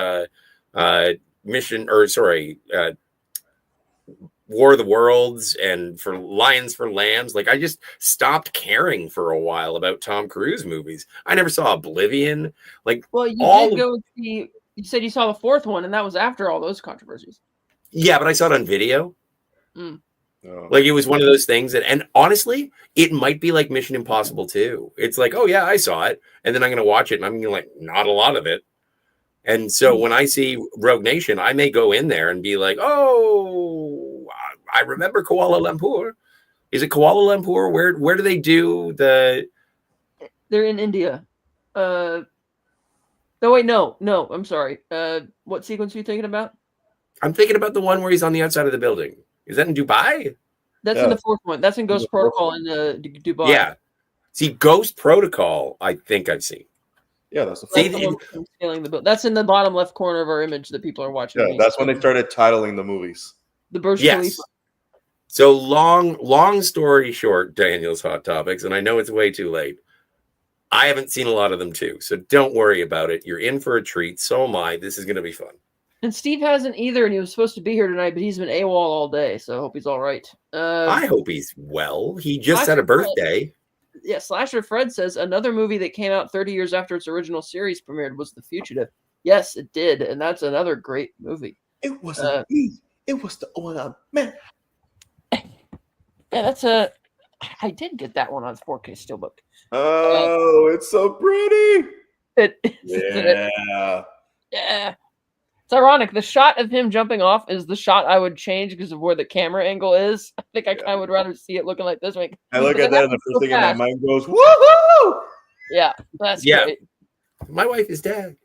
War of the Worlds, and for Lions for Lambs. Like, I just stopped caring for a while about Tom Cruise movies. I never saw Oblivion. Like, well, you said you saw the 4th one, and that was after all those controversies. Yeah, but I saw it on video. Mm. Oh. Like, it was one of those things and honestly, it might be like Mission Impossible 2. It's like, oh yeah, I saw it, and then I'm going to watch it, and I'm going to like, not a lot of it. And so when I see Rogue Nation, I may go in there and be like, oh, I remember Kuala Lumpur. Is it Kuala Lumpur? Where do they do the? They're in India. No, wait, no, I'm sorry. What sequence are you thinking about? I'm thinking about the one where he's on the outside of the building. Is that in Dubai? That's in the 4th one. That's in Ghost Protocol in Dubai. Yeah. See, Ghost Protocol, I think I've seen. Yeah, that's the scaling the build. That's in the bottom left corner of our image that people are watching. Yeah, that's when they started titling the movies. The Burj Khalifa. So long story short, Daniel's Hot Topics, and I know it's way too late. I haven't seen a lot of them too, so don't worry about it. You're in for a treat. So am I. This is going to be fun. And Steve hasn't either, and he was supposed to be here tonight, but he's been AWOL all day, so I hope he's all right. I hope he's well. He just had a birthday. Slasher Fred says another movie that came out 30 years after its original series premiered was The Fugitive. Yes, it did, and that's another great movie. It wasn't me. It was the one man. Yeah, that's I did get that one on 4K Steelbook. Oh, it's so pretty. Yeah. It's ironic. The shot of him jumping off is the shot I would change because of where the camera angle is. I think I kind of would rather see it looking like this. I look at that and the first thing in my mind goes, woohoo! Yeah, that's great. My wife is dead.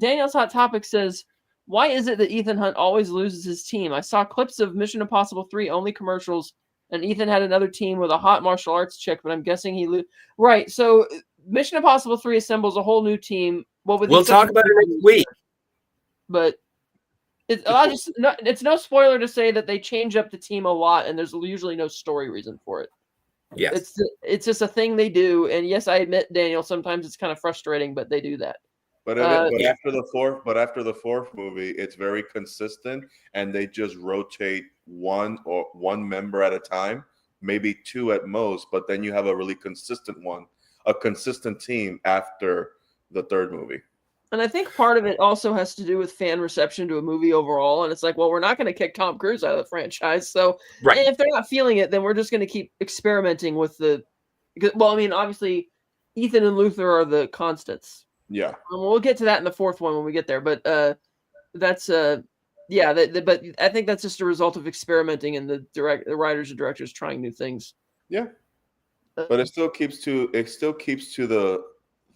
Daniel's Hot Topic says, why is it that Ethan Hunt always loses his team? I saw clips of Mission Impossible 3 only commercials, and Ethan had another team with a hot martial arts chick, but I'm guessing he Right, so Mission Impossible 3 assembles a whole new team. We'll talk about it next week. But it's no spoiler to say that they change up the team a lot, and there's usually no story reason for it. Yes. It's just a thing they do, and yes, I admit, Daniel, sometimes it's kind of frustrating, but they do that. But after the fourth movie, it's very consistent, and they just rotate one member at a time, maybe 2 at most. But then you have a really consistent team after the 3rd movie. And I think part of it also has to do with fan reception to a movie overall. And it's like, well, we're not going to kick Tom Cruise out of the franchise. So if they're not feeling it, then we're just going to keep experimenting with obviously, Ethan and Luther are the constants. Yeah. We'll get to that in the 4th one when we get there. But that's but I think that's just a result of experimenting and the writers and directors trying new things. Yeah. But it still keeps to the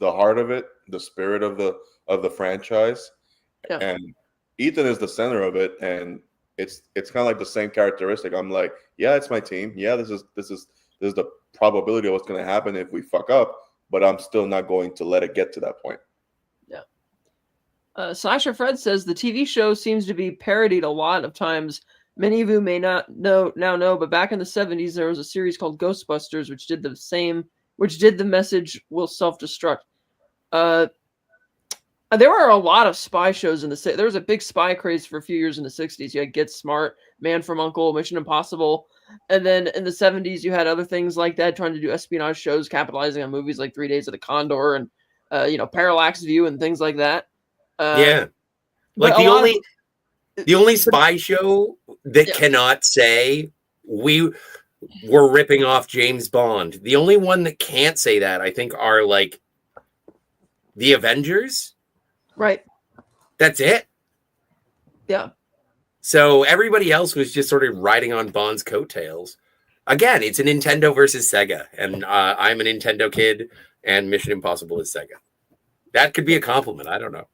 heart of it, the spirit of the franchise. Yeah. And Ethan is the center of it, and it's kind of like the same characteristic. I'm like, yeah, it's my team. Yeah, this is the probability of what's going to happen if we fuck up, but I'm still not going to let it get to that point. Yeah. Slasher Fred says the TV show seems to be parodied a lot of times Many of you may not know, but back in the 70s, there was a series called Ghostbusters, which did the message will self-destruct. There were a lot of spy shows in the. There was a big spy craze for a few years in the 60s. You had Get Smart, Man from U.N.C.L.E., Mission Impossible. And then in the 70s, you had other things like that, trying to do espionage shows, capitalizing on movies like 3 Days of the Condor and, Parallax View and things like that. Yeah. Like the only spy show that cannot say we were ripping off James Bond. The only one that can't say that, I think, are like the Avengers. Right. That's it. Yeah. So everybody else was just sort of riding on Bond's coattails. Again, it's a Nintendo versus Sega, and I'm a Nintendo kid, and Mission Impossible is Sega. That could be a compliment. I don't know.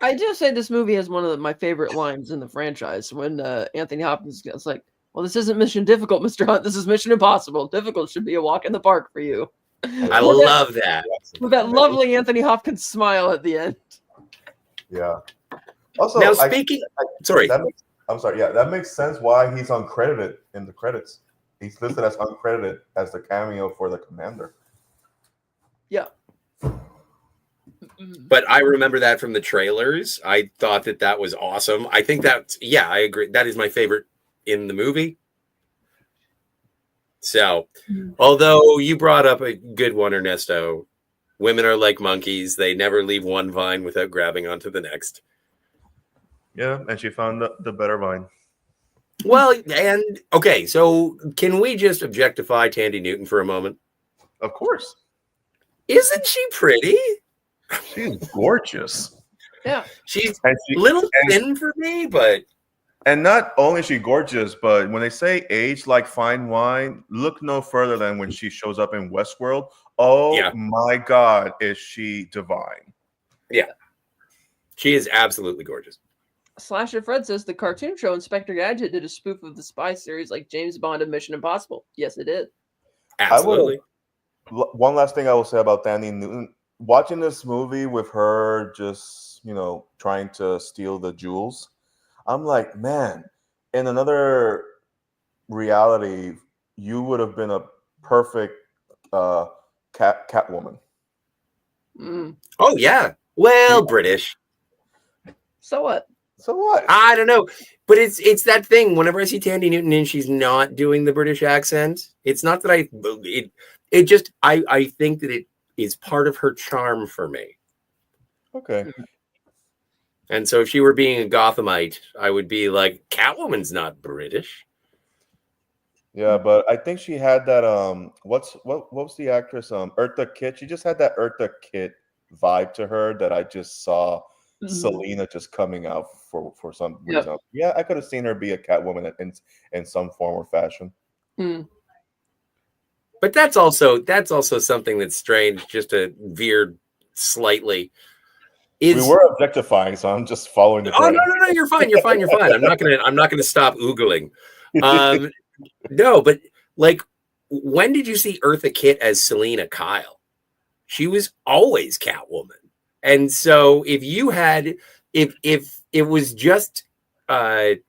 I do say this movie has one of my favorite lines in the franchise when Anthony Hopkins is like, "Well, this isn't mission difficult, Mr. Hunt. This is Mission Impossible. Difficult should be a walk in the park for you." I love that. With that lovely Anthony Hopkins smile at the end. Yeah. Also, now speaking, sorry. I'm sorry. Yeah, that makes sense why he's uncredited in the credits. He's listed as uncredited as the cameo for the commander. Yeah. But I remember that from the trailers. I thought that was awesome. I think I agree. That is my favorite in the movie. So, although you brought up a good one, Ernesto, women are like monkeys. They never leave one vine without grabbing onto the next. Yeah, and she found the better vine. Well, and okay, so can we just objectify Tandy Newton for a moment? Of course. Isn't she pretty? She's gorgeous. Yeah. She's little thin for me, but... And not only is she gorgeous, but when they say age like fine wine, look no further than when she shows up in Westworld. Oh, my God, is she divine. Yeah. She is absolutely gorgeous. Slasher Fred says the cartoon show Inspector Gadget did a spoof of the spy series like James Bond and Mission Impossible. Yes, it did. Absolutely. One last thing I will say about Tandy Newton. Watching this movie with her just, trying to steal the jewels, I'm like, man, in another reality, you would have been a perfect Catwoman. Oh, yeah. Well, British. So what? I don't know. But it's that thing. Whenever I see Tandy Newton and she's not doing the British accent, it's not that I think that it is part of her charm for me. Okay. And so if she were being a Gothamite, I would be like, Catwoman's not British. Yeah, but I think she had that what was the actress Eartha Kitt? She just had that Eartha Kitt vibe to her that I just saw Selena just coming out for some reason. Yeah, I could have seen her be a Catwoman in some form or fashion. But that's also something that's strange, just to veer slightly. We were objectifying, so I'm just following the trend. No, you're fine. I'm not gonna stop oogling. No, but like, when did you see Eartha Kitt as Selena Kyle? She was always Catwoman. And so if it was just Tandy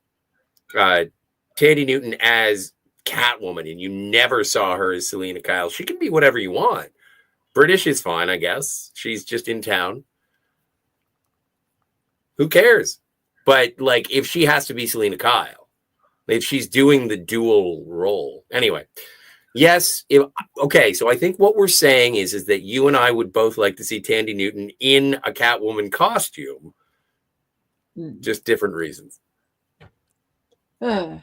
Newton as Catwoman and you never saw her as Selena Kyle, she can be whatever you want. British is fine, I guess. She's just in town. Who cares? But like, if she has to be Selena Kyle, if she's doing the dual role. Anyway, yes. Okay. So I think what we're saying is that you and I would both like to see Tandy Newton in a Catwoman costume. Just different reasons. I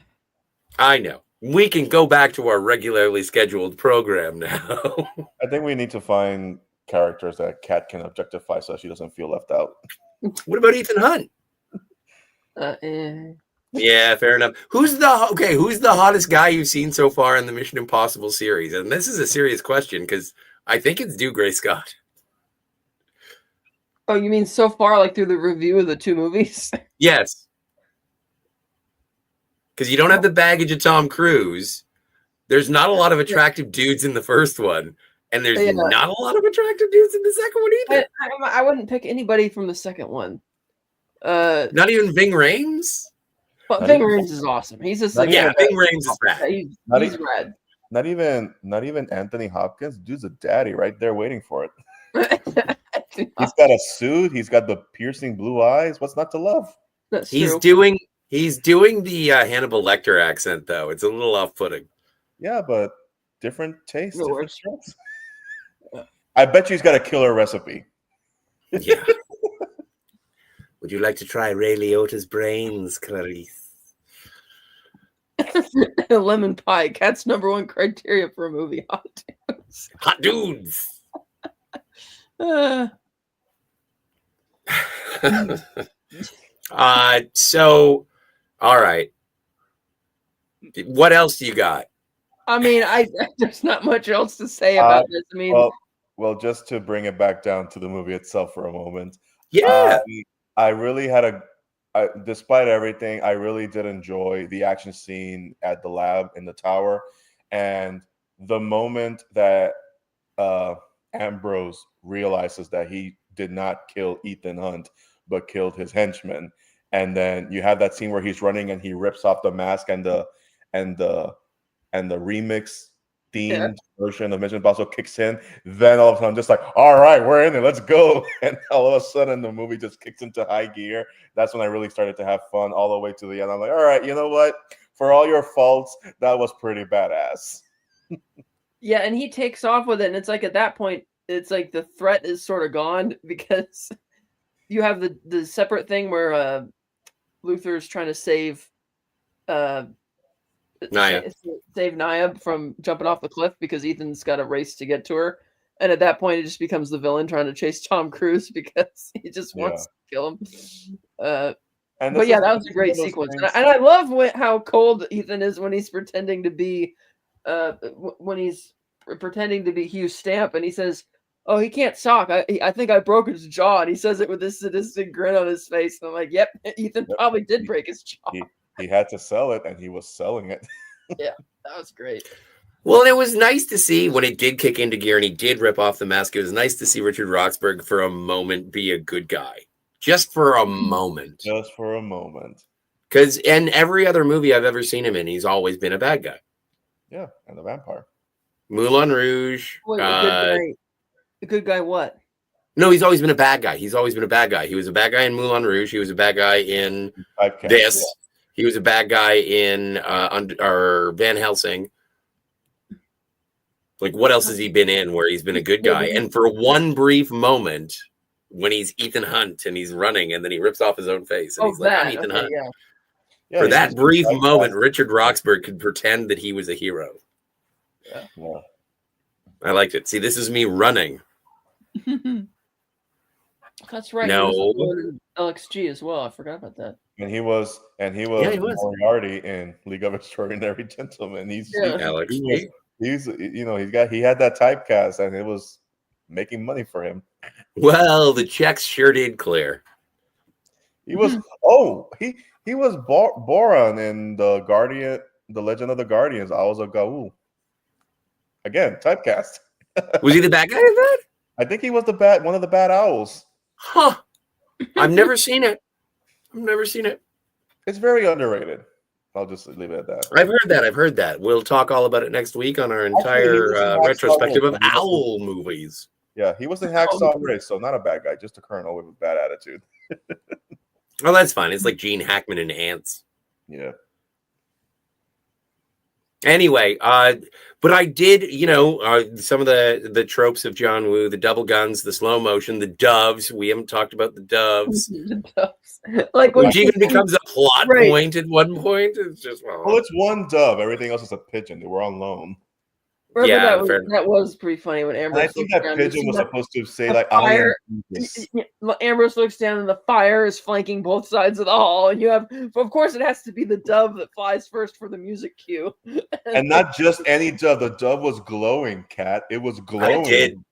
know. We can go back to our regularly scheduled program now. I think we need to find characters that Cat can objectify so she doesn't feel left out. What about Ethan Hunt? Yeah, fair enough. Who's the hottest guy you've seen so far in the Mission Impossible series? And this is a serious question because I think it's Gray Scott. Oh, you mean so far, like through the review of the two movies? Yes. Because you don't have the baggage of Tom Cruise. There's not a lot of attractive dudes in the first one. And there's not a lot of attractive dudes in the second one either. I wouldn't pick anybody from the second one. Not even Ving Rhames? But Ving Rhames is awesome. He's just like Ving Rhames is rad. He's rad. Not even Anthony Hopkins. Dude's a daddy right there waiting for it. He's got a suit. He's got the piercing blue eyes. What's not to love? That's he's true. He's doing the Hannibal Lecter accent though. It's a little off-putting. Yeah, but different taste, different strokes. I bet you he's got a killer recipe. Yeah. Would you like to try Ray Liotta's brains, Clarice? Lemon pie. Cat's #1 criteria for a movie. Hot dudes. Hot dudes. So, all right. What else do you got? I mean, there's not much else to say about this. I mean, well, just to bring it back down to the movie itself for a moment. Yeah. I really had despite everything, I really did enjoy the action scene at the lab in the tower, and the moment that Ambrose realizes that he did not kill Ethan Hunt but killed his henchman, and then you have that scene where he's running and he rips off the mask and the remix themed version of Mission Impossible kicks in. Then all of a sudden, I'm just like, all right, we're in it, let's go. And all of a sudden, the movie just kicks into high gear. That's when I really started to have fun all the way to the end. I'm like, all right, you know what? For all your faults, that was pretty badass. Yeah, and he takes off with it, and it's like at that point, it's like the threat is sort of gone because you have the separate thing where Luther's trying to save Naya from jumping off the cliff because Ethan's got a race to get to her. And at that point, it just becomes the villain trying to chase Tom Cruise because he just wants to kill him. But yeah, that was a great sequence. And I love how cold Ethan is when he's pretending to be Hugh Stamp, and he says, "Oh, he can't talk. I think I broke his jaw." And he says it with this sadistic grin on his face. And I'm like, "Yep, Ethan probably did break his jaw." He had to sell it, and he was selling it. Yeah, that was great. Well, it was nice to see when it did kick into gear and he did rip off the mask. It was nice to see Richard Roxburgh for a moment be a good guy. Just for a moment. Just for a moment. Because in every other movie I've ever seen him in, he's always been a bad guy. Yeah, and the vampire. Moulin Rouge. Wait, a good guy what? No, he's always been a bad guy. He's always been a bad guy. He was a bad guy in Moulin Rouge. He was a bad guy in this. Yeah. He was a bad guy in Van Helsing. Like, what else has he been in where he's been a good guy? And for one brief moment, when he's Ethan Hunt and he's running and then he rips off his own face and he's like, I'm Ethan Hunt. Yeah. For that brief moment, Richard Roxburgh could pretend that he was a hero. Yeah. I liked it. See, this is me running. That's right. No. He was LXG as well. I forgot about that. And he was Moriarty in League of Extraordinary Gentlemen. He had that typecast and it was making money for him. Well, the checks sure did clear. He was he was Boron in the Legend of the Guardians, Owls of Gaul. Again, typecast. Was he the bad guy in that? I think he was one of the bad owls. Huh. I've never seen it. It's very underrated. I'll just leave it at that. I've heard that. We'll talk all about it next week on our entire retrospective of owl movies. Yeah, he was in Hacksaw Ridge, so not a bad guy, just a colonel with a bad attitude. Oh, that's fine. It's like Gene Hackman in Ants. Yeah. Anyway, but I did, some of the tropes of John Woo, the double guns, the slow motion, the doves. We haven't talked about the doves. The doves. Like which even becomes a plot point at one point. It's just well, it's one dove. Everything else is a pigeon. They were on loan. That was pretty funny when Ambrose. I think that pigeon was supposed to say like fire. Ambrose looks down and the fire is flanking both sides of the hall, and you have, of course, it has to be the dove that flies first for the music cue. And not just any dove. The dove was glowing, Kat. It was glowing.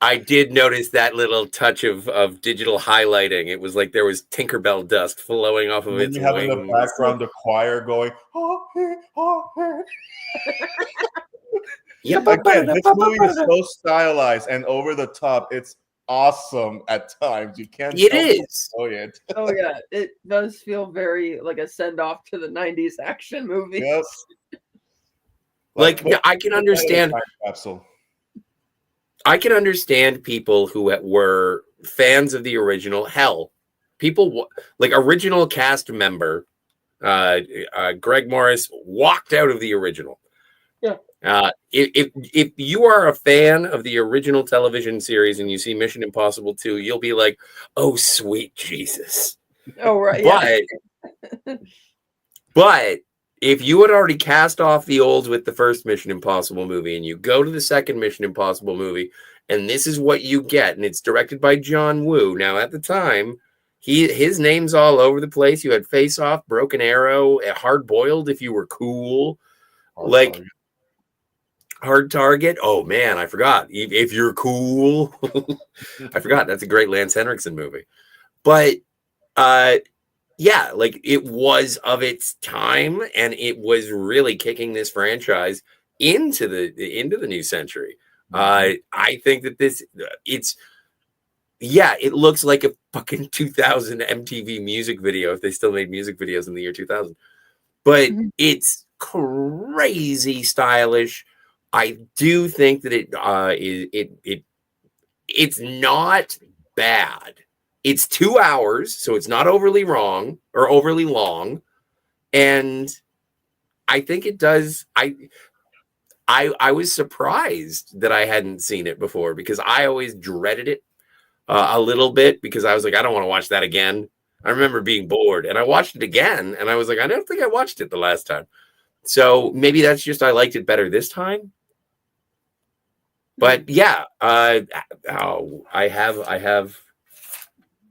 I did notice that little touch of digital highlighting. It was like there was Tinkerbell dust flowing off of its wings. You have in the background the choir going. Yeah, again, this movie is so stylized and over the top. It's awesome at times. You can't It help but is. enjoy it. Oh yeah, it does feel very like a send off to the '90s action movies. Yep. Like, put I can that in a understand. time capsule. I can understand people who were fans of the original. Hell, people like original cast member Greg Morris walked out of the original. Yeah. If you are a fan of the original television series and you see Mission Impossible 2, you'll be like, "Oh, sweet Jesus!" Oh right, yeah. But if you had already cast off the olds with the first Mission Impossible movie and you go to the second Mission Impossible movie and this is what you get, and it's directed by John Woo. Now, at the time, his name's all over the place. You had Face Off, Broken Arrow, Hard Boiled if you were cool. Hard Target. Oh man, I forgot. If you're cool. I forgot. That's a great Lance Henriksen movie. But yeah, like it was of its time, and it was really kicking this franchise into the new century. I think that it looks like a fucking 2000 MTV music video if they still made music videos in the year 2000. But it's crazy stylish. I do think that it's not bad. It's 2 hours, so it's not overly wrong or overly long, and I think it does. I was surprised that I hadn't seen it before because I always dreaded it a little bit because I was like, I don't want to watch that again. I remember being bored, and I watched it again, and I was like, I don't think I watched it the last time. So maybe that's just I liked it better this time. But yeah, I have.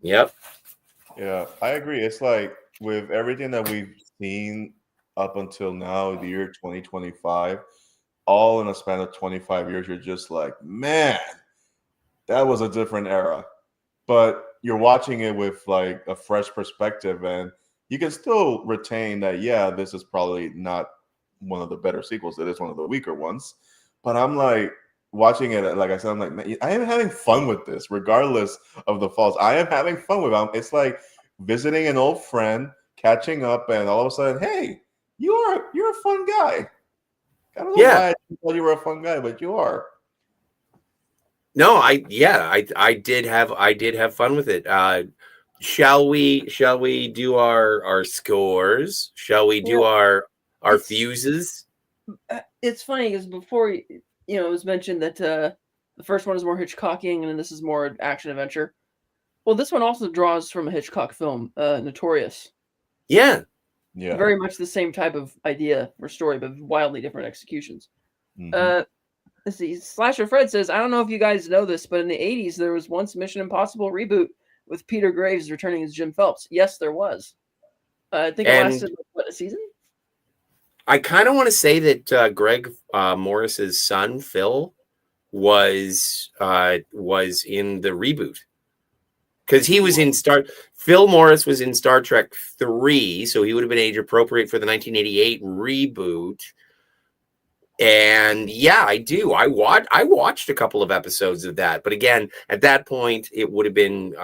Yep. Yeah, I agree. It's like with everything that we've seen up until now, the year 2025, all in a span of 25 years, you're just like, man, that was a different era. But you're watching it with like a fresh perspective, and you can still retain that, yeah, this is probably not one of the better sequels. It is one of the weaker ones. But I'm like, watching it, like I said, I'm like, man, I am having fun with this, regardless of the faults. I am having fun with it. It's like visiting an old friend, catching up, and all of a sudden, hey, you're a fun guy. I don't know why I didn't tell you were a fun guy, but you are. No, I did have fun with it. Shall we do our scores? Shall we do our fuses? It's funny because before it was mentioned that the first one is more Hitchcockian and this is more action adventure. Well, this one also draws from a Hitchcock film, Notorious. Yeah. Very much the same type of idea or story, but wildly different executions. Let's see. Slasher Fred says, I don't know if you guys know this, but in the 80s, there was once Mission Impossible reboot with Peter Graves returning as Jim Phelps. Yes, there was. I think it lasted, a season? I kind of want to say that Greg Morris's son, Phil, was in the reboot. Because he was in Phil Morris was in Star Trek 3, so he would have been age appropriate for the 1988 reboot. And yeah, I do. I watched a couple of episodes of that, but again, at that point, it would have been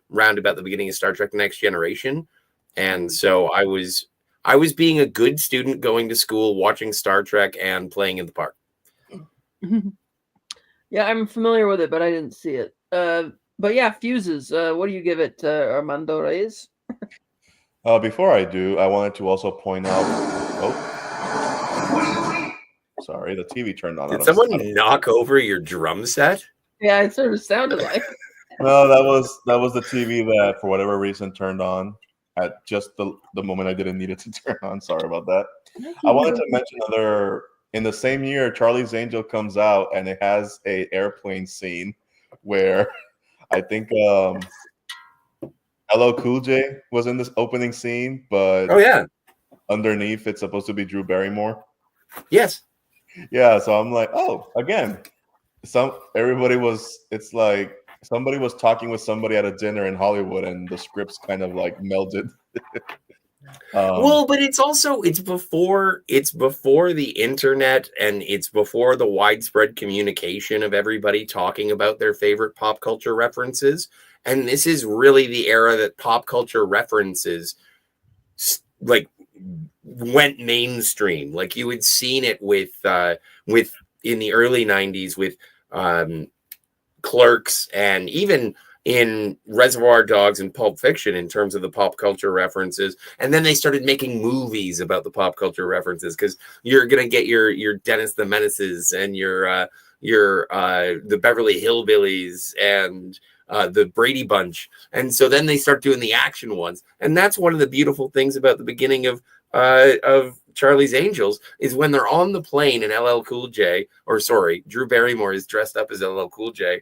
round about the beginning of Star Trek: Next Generation, and so I was being a good student, going to school, watching Star Trek, and playing in the park. Yeah, I'm familiar with it, but I didn't see it. But yeah, fuses. What do you give it, Armando Reyes? Before I do, I wanted to also point out. Oh. Sorry, the TV turned on. Did someone knock over your drum set? Yeah, it sort of sounded like. No, that was the TV that, for whatever reason, turned on at just the moment I didn't need it to turn on. Sorry about that. I wanted to mention in the same year, Charlie's Angel comes out, and it has an airplane scene where I think LL Cool J was in this opening scene, but underneath it's supposed to be Drew Barrymore. Yes. Yeah, so I'm like, oh, again, it's like somebody was talking with somebody at a dinner in Hollywood, and the scripts kind of like melded. Well, but it's before the internet, and it's before the widespread communication of everybody talking about their favorite pop culture references. And this is really the era that pop culture references like went mainstream. Like you had seen it with in the early 90s with Clerks, and even in Reservoir Dogs and Pulp Fiction in terms of the pop culture references. And then they started making movies about the pop culture references, because you're going to get your Dennis the Menaces and your the Beverly Hillbillies and the Brady Bunch. And so then they start doing the action ones. And that's one of the beautiful things about the beginning of Charlie's Angels, is when they're on the plane and Drew Barrymore is dressed up as LL Cool J.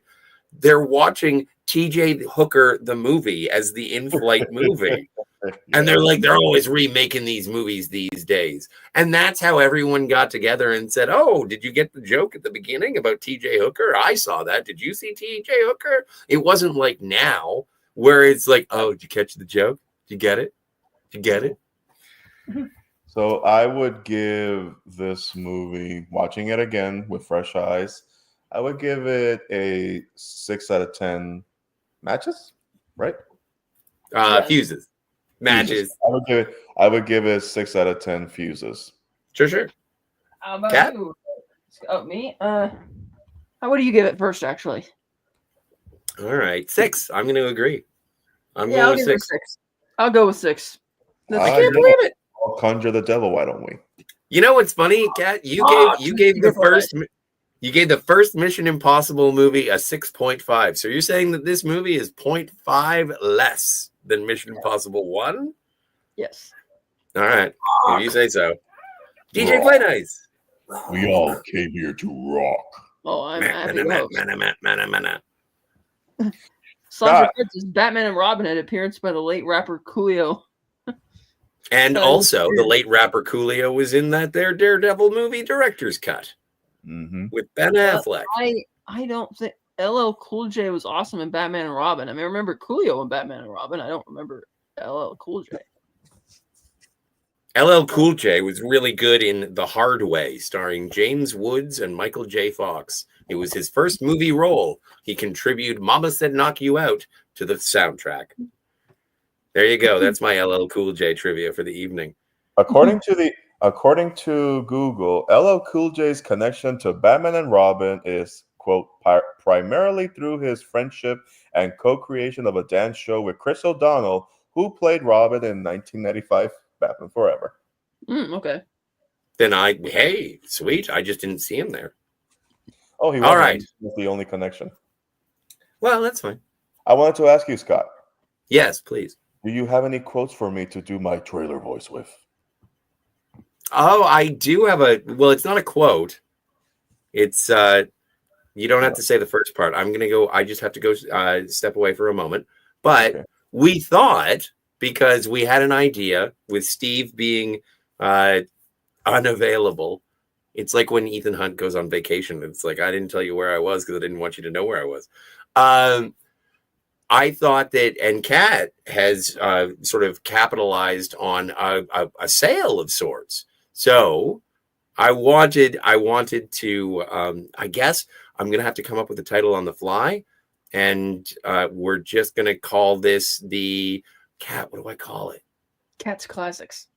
They're watching TJ Hooker, the movie, as the in-flight movie. And they're always remaking these movies these days. And that's how everyone got together and said, oh, did you get the joke at the beginning about TJ Hooker? I saw that. Did you see TJ Hooker? It wasn't like now where it's like, oh, did you catch the joke? Did you get it? Did you get it? So I would give this movie, watching it again with fresh eyes, I would give it a 6 out of 10 matches, right? Fuses. Matches. I would give it 6 out of 10 fuses. Sure. How about Kat? you? Oh, me? What do you give it first, actually? All right. 6. I'm going to agree. I'm I'll going with give it 6. 6. I'll go with 6. I can't believe it. I'll conjure the devil, why don't we? You know what's funny, Kat? You gave the first Mission Impossible movie a 6.5. So you're saying that this movie is 0.5 less than Mission Impossible 1? Yes. All right. If you say so. DJ Play Nice. We all came here to rock. Oh, I'm happy host. God. Sandra Fritz' Batman and Robin had appearance by the late rapper Coolio. And also, the late rapper Coolio was in that Daredevil movie director's cut with Ben Affleck. I don't think LL Cool J was awesome in Batman and Robin. I mean, I remember Coolio in Batman and Robin. I don't remember LL Cool J. LL Cool J was really good in The Hard Way, starring James Woods and Michael J. Fox. It was his first movie role. He contributed Mama Said Knock You Out to the soundtrack. There you go. That's my LL Cool J trivia for the evening. According to Google, LL Cool J's connection to Batman and Robin is, quote, primarily through his friendship and co-creation of a dance show with Chris O'Donnell, who played Robin in 1995 Batman Forever. Okay. Then hey, sweet. I just didn't see him there. Oh, he all wasn't. right. He was the only connection. Well, that's fine. I wanted to ask you, Scott. Yes, please. Do you have any quotes for me to do my trailer voice with? Oh, I do have well, it's not a quote. It's you don't have to say the first part. I just have to go step away for a moment. But we thought, because we had an idea with Steve being unavailable. It's like when Ethan Hunt goes on vacation. It's like, I didn't tell you where I was because I didn't want you to know where I was. I thought that, and Kat has sort of capitalized on a sale of sorts. So I wanted to, I guess I'm going to have to come up with a title on the fly. And we're just going to call this the Kat. What do I call it? Cat's Classics.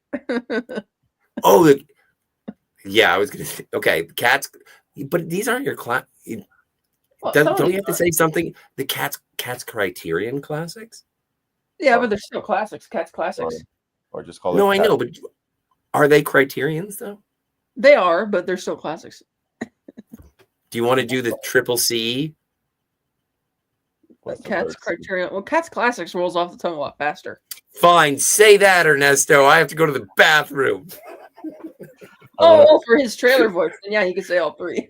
Yeah, I was going to say, okay, Cats, but these aren't your class. Don't you have to say something? The Cats Criterion Classics? Yeah, but they're still classics. Cats Classics. Or just call it. No, I know, but are they Criterions though? They are, but they're still classics. Do you want to do the Triple C? Cats Criterion. Well, Cats Classics rolls off the tongue a lot faster. Fine, say that, Ernesto. I have to go to the bathroom. For his trailer voice. Then yeah, you can say all three.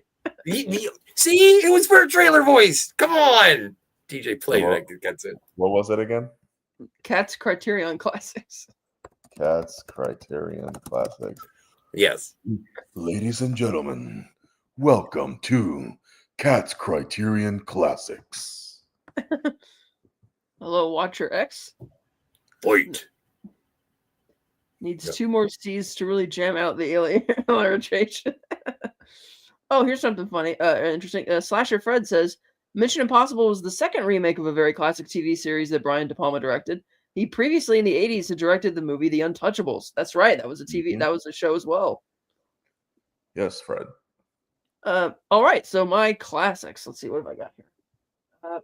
See, it was for a trailer voice. Come on, DJ, play that. That's it. What was it again? Cats Criterion Classics. Cats Criterion Classics. Yes. Ladies and gentlemen, welcome to Cats Criterion Classics. Hello, Watcher X. Wait. Needs Yep. 2 more C's to really jam out the alien illustration. Oh, here's something funny, interesting. Slasher Fred says Mission Impossible was the second remake of a very classic TV series that Brian De Palma directed. He previously in the 80s had directed the movie The Untouchables. That's right. That was a TV. That was a show as well. Yes, Fred. All right. So my classics. Let's see. What have I got here? Oh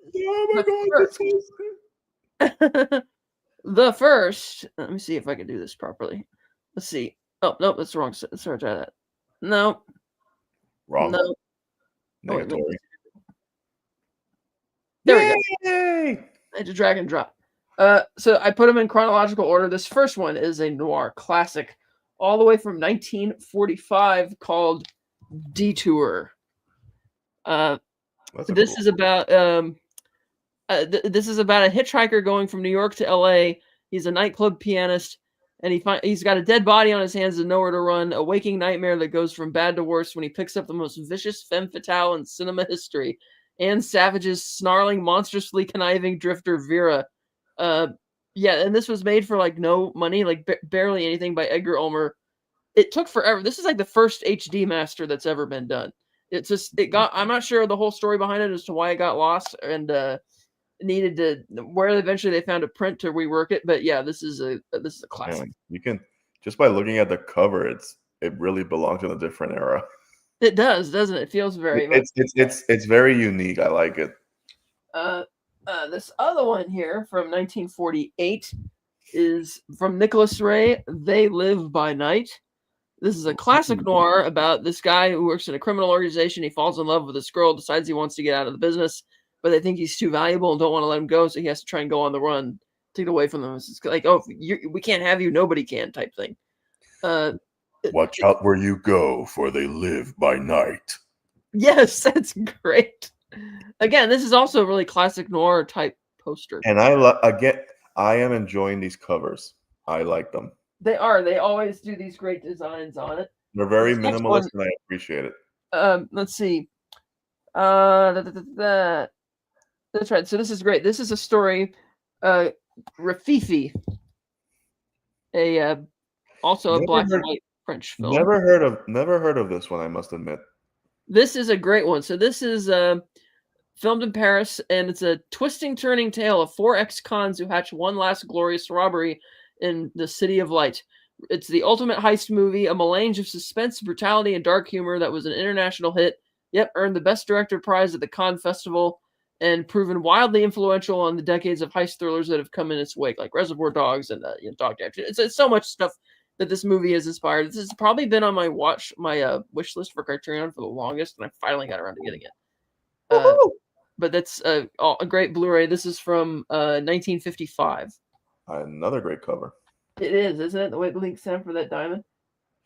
my God! The first. Let me see if I can do this properly. Let's see. Oh no, that's the wrong. Let's try that. No. Wrong. No. Negatory. There we go. Yay! I had to drag and drop. So I put them in chronological order. This first one is a noir classic, all the way from 1945, called Detour. This is about this is about a hitchhiker going from New York to L.A. He's a nightclub pianist, and he's got a dead body on his hands and nowhere to run. A waking nightmare that goes from bad to worse when he picks up the most vicious femme fatale in cinema history, Anne Savage's snarling, monstrously conniving drifter Vera. Yeah, and this was made for like no money, like barely anything, by Edgar Ulmer. It took forever. This is like the first HD master that's ever been done. I'm not sure the whole story behind it as to why it got lost and needed to where eventually they found a print to rework it. But yeah, this is a classic. Man, you can just by looking at the cover, it really belongs in a different era. It does, doesn't it? It feels very much. It's very unique. I like it. This other one here from 1948 is from Nicholas Ray. They Live by Night. This is a classic noir about this guy who works in a criminal organization. He falls in love with this girl, decides he wants to get out of the business, but they think he's too valuable and don't want to let him go, so he has to try and go on the run to get away from them. It's like, oh, we can't have you, nobody can type thing. Watch out where you go, for they live by night. Yes, that's great. Again, this is also a really classic noir type poster. And I am enjoying these covers. I like them. They are. They always do these great designs on it. They're very minimalist, and I appreciate it. Let's see. That's right. So this is great. This is a story. Rafifi, also a black and white French film. Never heard of this one, I must admit. This is a great one. So this is filmed in Paris, and it's a twisting, turning tale of 4 ex-cons who hatch one last glorious robbery in the City of Light. It's the ultimate heist movie, a melange of suspense, brutality, and dark humor that was an international hit, yet earned the Best Director prize at the Cannes Festival, and proven wildly influential on the decades of heist thrillers that have come in its wake, like Reservoir Dogs and Dog Dash. It's so much stuff that this movie has inspired. This has probably been on my wish list for Criterion for the longest, and I finally got around to getting it. But that's a great Blu-ray. This is from 1955. Another great cover. It is, isn't it? The way the link sent for that diamond.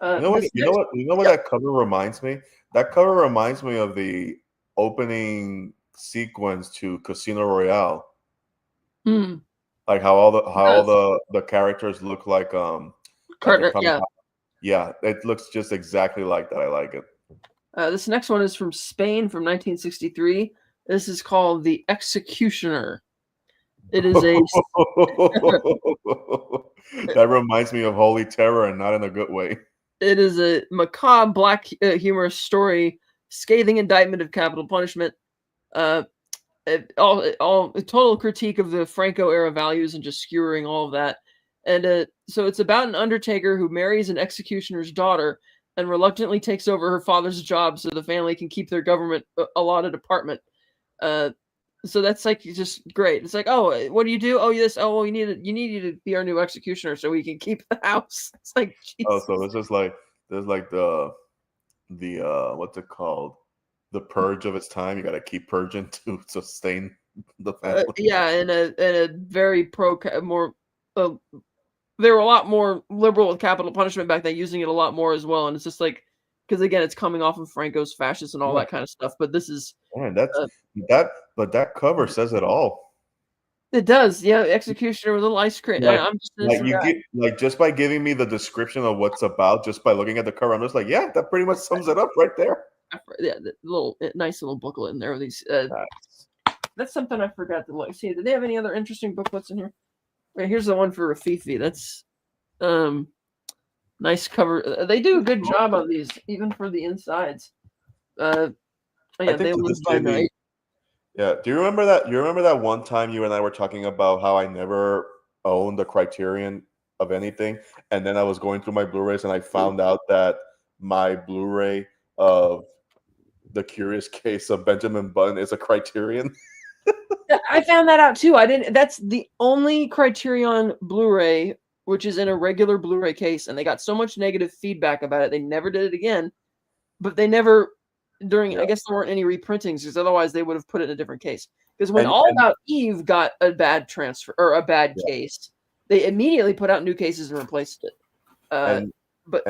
You know what that cover reminds me? That cover reminds me of the opening sequence to Casino Royale. Like how all the characters look like Carter, yeah, it looks just exactly like that. I like it. This next one is from Spain from 1963. This is called The Executioner. It is a that reminds me of Holy Terror, and not in a good way. It is a macabre, black, humorous story, scathing indictment of capital punishment. All a total critique of the Franco era values and just skewering all of that. And so it's about an undertaker who marries an executioner's daughter and reluctantly takes over her father's job so the family can keep their government allotted apartment. So that's like just great. It's like, oh, what do you do? Oh, yes. Oh, well, you need you to be our new executioner so we can keep the house. It's like, geez. Oh, so it's just like there's like the what's it called? The purge of its time. You got to keep purging to sustain the family. Yeah, and a very more. They were a lot more liberal with capital punishment back then, using it a lot more as well. And it's just like, because again, it's coming off of Franco's fascists and all that kind of stuff. But this is but that cover says it all. It does, yeah. Executioner with a little ice cream. Like, I'm just just by giving me the description of what's about, just by looking at the cover, I'm just like, yeah, that pretty much sums it up right there. Yeah, the little nice little booklet in there with these. That's something I forgot to look. See, did they have any other interesting booklets in here? Right, here's the one for Rafifi. That's Nice cover. They do a good job on these, even for the insides. Yeah, They Live by Night. Yeah. Do you remember that? You remember that one time you and I were talking about how I never owned a Criterion of anything, and then I was going through my Blu-rays and I found out that my Blu-ray of The Curious Case of Benjamin Button is a Criterion. I found that out too. I didn't. That's the only Criterion Blu-ray which is in a regular Blu-ray case, and they got so much negative feedback about it, they never did it again. But they never I guess there weren't any reprintings, because otherwise they would have put it in a different case. Because when All About Eve got a bad transfer or a bad case, they immediately put out new cases and replaced it. And do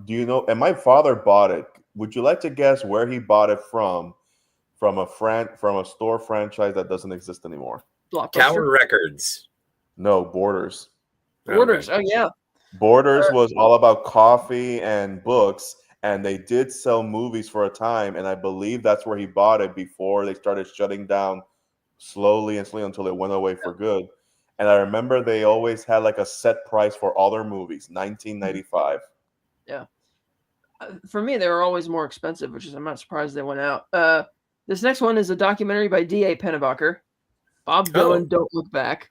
you know and my father bought it. Would you like to guess where he bought it from? From a store franchise that doesn't exist anymore. Tower Records. No, Borders. Borders. Okay. Oh yeah. Borders was all about coffee and books, and they did sell movies for a time, and I believe that's where he bought it before they started shutting down slowly until it went away for good. And I remember they always had like a set price for all their movies, $19.95. Yeah. For me, they were always more expensive, which is I'm not surprised they went out. This next one is a documentary by D.A. Pennebaker. Bob Dylan, Don't Look Back.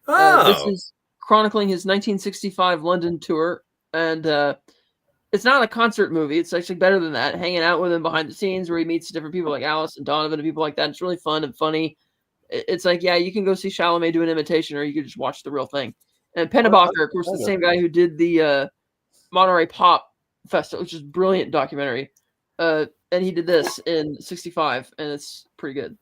This is chronicling his 1965 London tour, and it's not a concert movie. It's actually better than that. Hanging out with him behind the scenes, where he meets different people like Alice and Donovan and people like that. It's really fun and funny. It's like, yeah, you can go see Chalamet do an imitation, or you could just watch the real thing. And Pennebaker, of course, the same guy who did the Monterey Pop Festival, which is a brilliant documentary. And he did this in '65, and it's pretty good.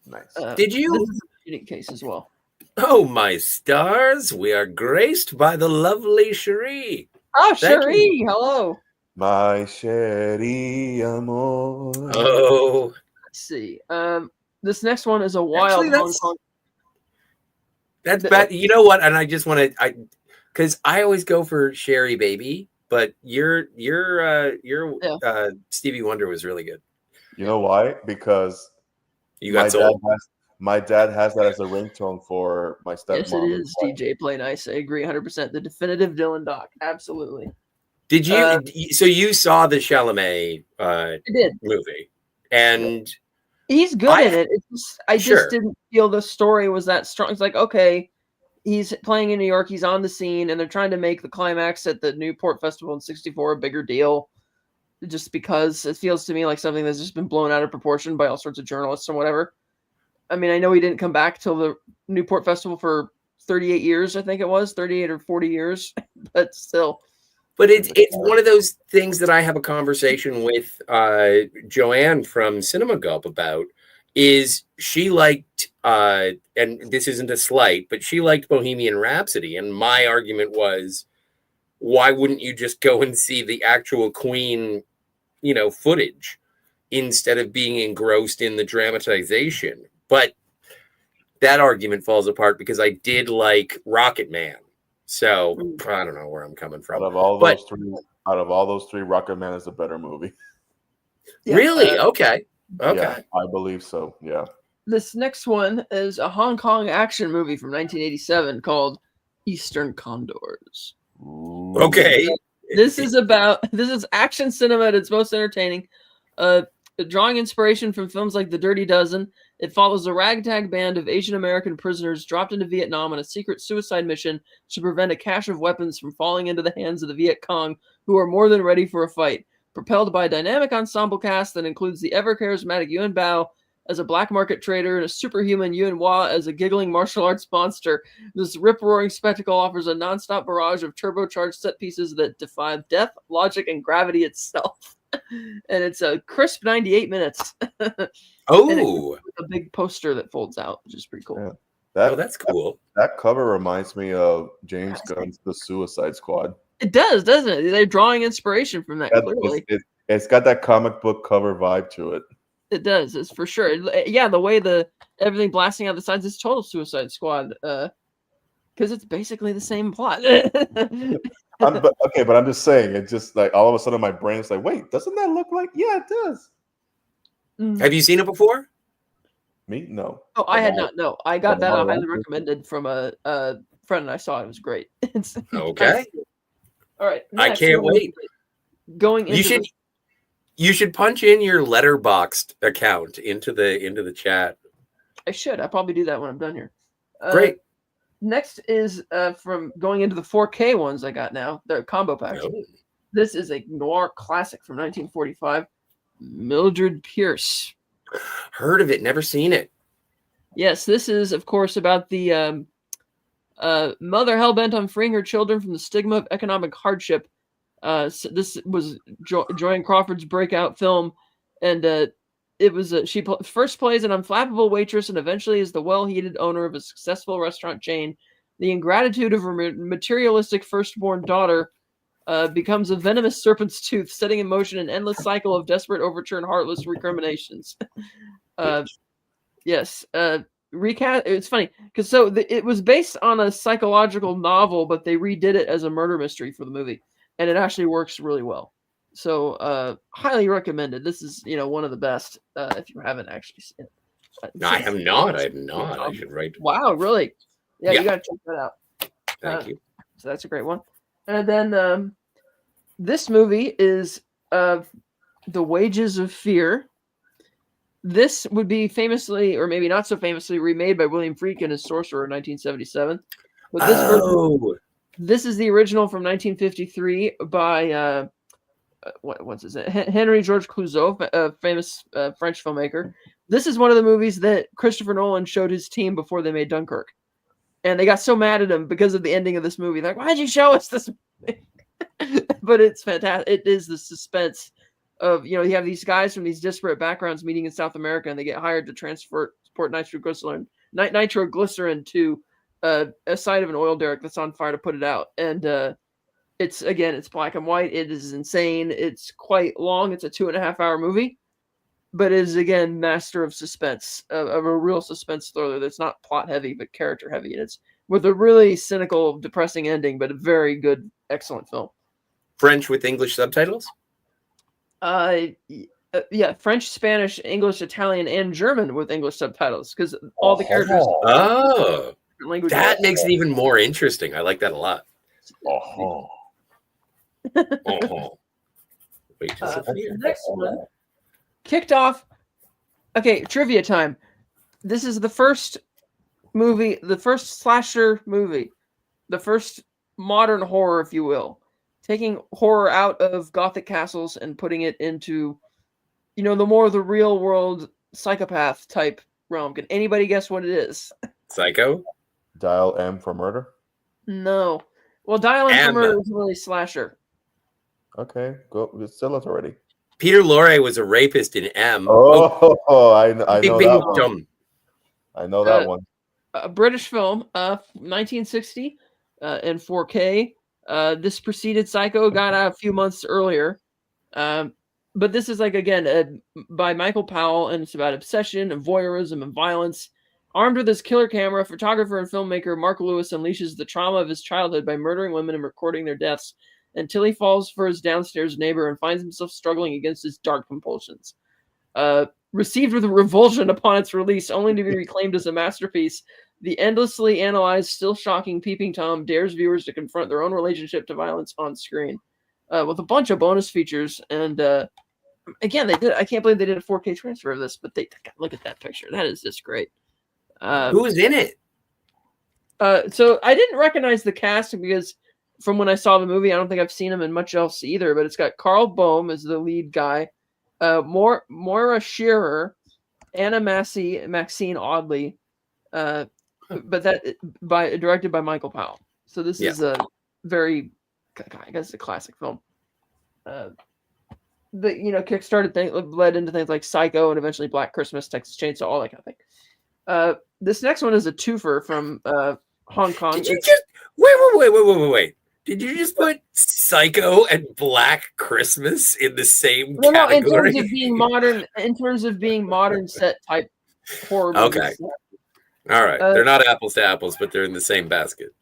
Nice. Did you? This is a unique case as well. Oh, my stars. We are graced by the lovely Cherie. Oh, Cherie. Hello. My Cherie amor. Oh. Let's see. This next one is a wild Hong Kong. That's bad. You know what? And I just want to, because I always go for Sherry Baby, but your Stevie Wonder was really good. You know why? Because you got sold. My dad has that as a ringtone for my stepmom. Yes, it is. DJ Play Nice. I agree 100%. The definitive Dylan doc. Absolutely. Did you? So you saw the Chalamet movie, and he's good in it. I just didn't feel the story was that strong. It's like, okay, he's playing in New York. He's on the scene, and they're trying to make the climax at the Newport Festival in '64 a bigger deal, just because it feels to me like something that's just been blown out of proportion by all sorts of journalists and whatever. I mean, I know he didn't come back till the Newport Festival for 38 years, I think it was, 38 or 40 years, but still. But it's one of those things that I have a conversation with Joanne from Cinema Gulp about, is she liked, and this isn't a slight, but she liked Bohemian Rhapsody. And my argument was, why wouldn't you just go and see the actual Queen, footage instead of being engrossed in the dramatization? But that argument falls apart because I did like Rocket Man. So I don't know where I'm coming from. Out of all those three, Rocket Man is a better movie. Yeah, really? Okay. Yeah, I believe so. Yeah. This next one is a Hong Kong action movie from 1987 called Eastern Condors. Okay. This is action cinema at its most entertaining. Drawing inspiration from films like The Dirty Dozen, it follows a ragtag band of Asian American prisoners dropped into Vietnam on a secret suicide mission to prevent a cache of weapons from falling into the hands of the Viet Cong, who are more than ready for a fight. Propelled by a dynamic ensemble cast that includes the ever-charismatic Yuan Bao as a black market trader and a superhuman Yuan Hua as a giggling martial arts monster, this rip-roaring spectacle offers a non-stop barrage of turbocharged set pieces that defy death, logic, and gravity itself. And it's a crisp 98 minutes. Oh, a big poster that folds out, which is pretty cool. Yeah. That's cool. That cover reminds me of James Gunn's The Suicide Squad. It does, doesn't it? They're drawing inspiration from that, clearly. It's got that comic book cover vibe to it. It does. It's for sure. Yeah, the way everything blasting out the sides is total Suicide Squad. Because it's basically the same plot. But I'm just saying, it's just like all of a sudden my brain's like, wait, doesn't that look like? Yeah, it does. Have you seen it before? Me? No. Oh, I had not. No, I got that highly recommended from a friend, and I saw it. It was great. It's okay. All right. I can't wait. Going into You should punch in your Letterboxd account into the chat. I should. I'll probably do that when I'm done here. Great. Next is from going into the 4K ones I got now. They're combo packs. Oh. This is a noir classic from 1945, Mildred Pierce. Heard of it, never seen it. Yes, this is, of course, about the mother hell-bent on freeing her children from the stigma of economic hardship. So this was Joanne Crawford's breakout film, and it was she first plays an unflappable waitress and eventually is the well-heeled owner of a successful restaurant chain. The ingratitude of her materialistic firstborn daughter becomes a venomous serpent's tooth, setting in motion an endless cycle of desperate overture and heartless recriminations. Yes. Recast. It's funny because it was based on a psychological novel, but they redid it as a murder mystery for the movie, and it actually works really well. So highly recommended. This is one of the best if you haven't actually seen it. No, I have not. I should write. Wow, really? Yeah, you got to check that out. Thank you. So that's a great one. And then this movie is The Wages of Fear. This would be famously, or maybe not so famously, remade by William Friedkin as Sorcerer in 1977. But this version, this is the original from 1953 by what's his name? Henry Georges Clouzot, a famous French filmmaker. This is one of the movies that Christopher Nolan showed his team before they made Dunkirk. And they got so mad at him because of the ending of this movie. They're like, why'd you show us this movie? But it's fantastic. It is the suspense of, you have these guys from these disparate backgrounds meeting in South America, and they get hired to transport nitroglycerin to a side of an oil derrick that's on fire to put it out. And it's black and white. It is insane. It's quite long. It's a 2.5-hour movie, but it is, again, master of suspense, of a real suspense thriller that's not plot heavy, but character heavy. And it's with a really cynical, depressing ending, but a very good, excellent film. French with English subtitles? Yeah, French, Spanish, English, Italian, and German with English subtitles, because all the characters. Oh, that makes it even more interesting. I like that a lot. Wait, the next one kicked off. Okay, trivia time. This is the first movie, the first slasher movie, the first modern horror, if you will, taking horror out of gothic castles and putting it into, the real world psychopath type realm. Can anybody guess what it is? Psycho? Dial M for Murder? No. Well, Dial M for Murder is really slasher. Okay, go. Tell us already. Peter Lorre was a rapist in M. I know that one. Dumb. I know that one. A British film, 1960, in 4K. This preceded Psycho, got out a few months earlier. But this is by Michael Powell, and it's about obsession and voyeurism and violence. Armed with his killer camera, photographer and filmmaker Mark Lewis unleashes the trauma of his childhood by murdering women and recording their deaths until he falls for his downstairs neighbor and finds himself struggling against his dark compulsions. Received with revulsion upon its release, only to be reclaimed as a masterpiece, the endlessly analyzed, still shocking Peeping Tom dares viewers to confront their own relationship to violence on screen, with a bunch of bonus features. And again, I can't believe they did a 4K transfer of this, but look at that picture. That is just great. Who was in it? So I didn't recognize the cast because from when I saw the movie, I don't think I've seen him in much else either. But it's got Carl Bohm as the lead guy, Moira Shearer, Anna Massey, Maxine Audley, but directed by Michael Powell. So this is a very, I guess, a classic film. Kickstarted led into things like Psycho and eventually Black Christmas, Texas Chainsaw, all that kind of thing. This next one is a twofer from Hong Kong. Did you just wait? Did you just put Psycho and Black Christmas in the same category? No, in terms of being modern set type horror movies. Okay. All right. They're not apples to apples, but they're in the same basket.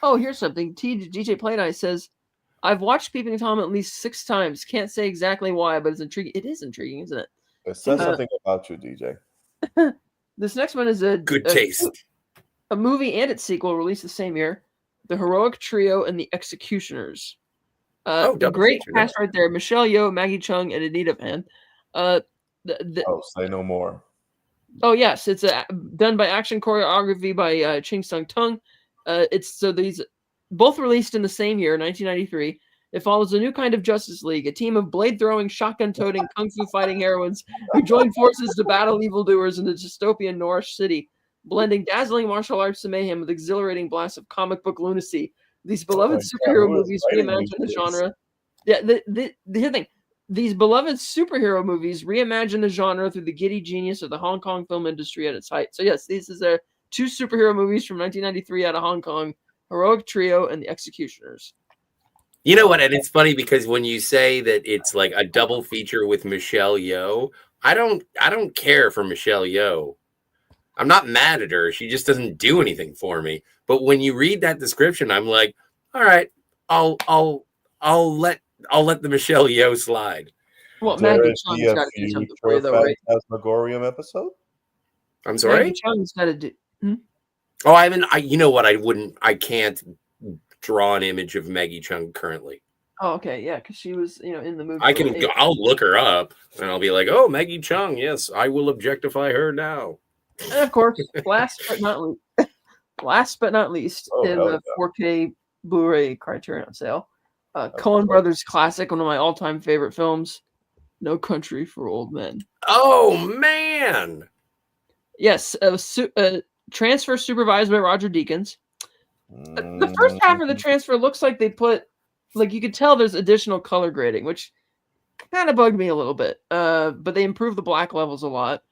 Oh, here's something. DJ Play Night says, I've watched Peeping Tom at least 6 times. Can't say exactly why, but it's intriguing. It is intriguing, isn't it? It says something about you, DJ. This next one is good taste. A movie and its sequel released the same year, The Heroic Trio and the Executioners. Double Great feature. cast right there. Michelle Yeoh, Maggie Chung, and Anita Pan. Say no more. Oh yes, it's done by action choreography by Ching Sung Tung. These both released in the same year, 1993. It follows a new kind of Justice League, a team of blade-throwing, shotgun-toting, kung fu fighting heroines who join forces to battle evildoers in the dystopian Norwich city, blending dazzling martial arts to mayhem with exhilarating blasts of comic book lunacy. These beloved superhero movies reimagine the genre. Yeah, the thing. These beloved superhero movies reimagine the genre through the giddy genius of the Hong Kong film industry at its height. So yes, these are two superhero movies from 1993 out of Hong Kong, Heroic Trio and The Executioners. You know what? And it's funny because when you say that it's like a double feature with Michelle Yeoh, I don't care for Michelle Yeoh. I'm not mad at her. She just doesn't do anything for me. But when you read that description, I'm like, all right, I'll let the Michelle Yeoh slide. Well, Maggie Chung's got to do something for you, though, right? Fantasmagorium episode. I'm sorry. Maggie Chung's got to do. Oh, you know what? I can't draw an image of Maggie Chung currently. Oh, okay, yeah, because she was, in the movie. I'll look her up and I'll be like, oh, Maggie Chung, yes, I will objectify her now. And of course, last but not least, in the 4K Blu-ray Criterion sale, Coen Brothers classic, one of my all-time favorite films, No Country for Old Men. Oh man! Yes, transfer supervised by Roger Deakins. The first half of the transfer looks like they put, you could tell there's additional color grading, which kind of bugged me a little bit. But they improved the black levels a lot.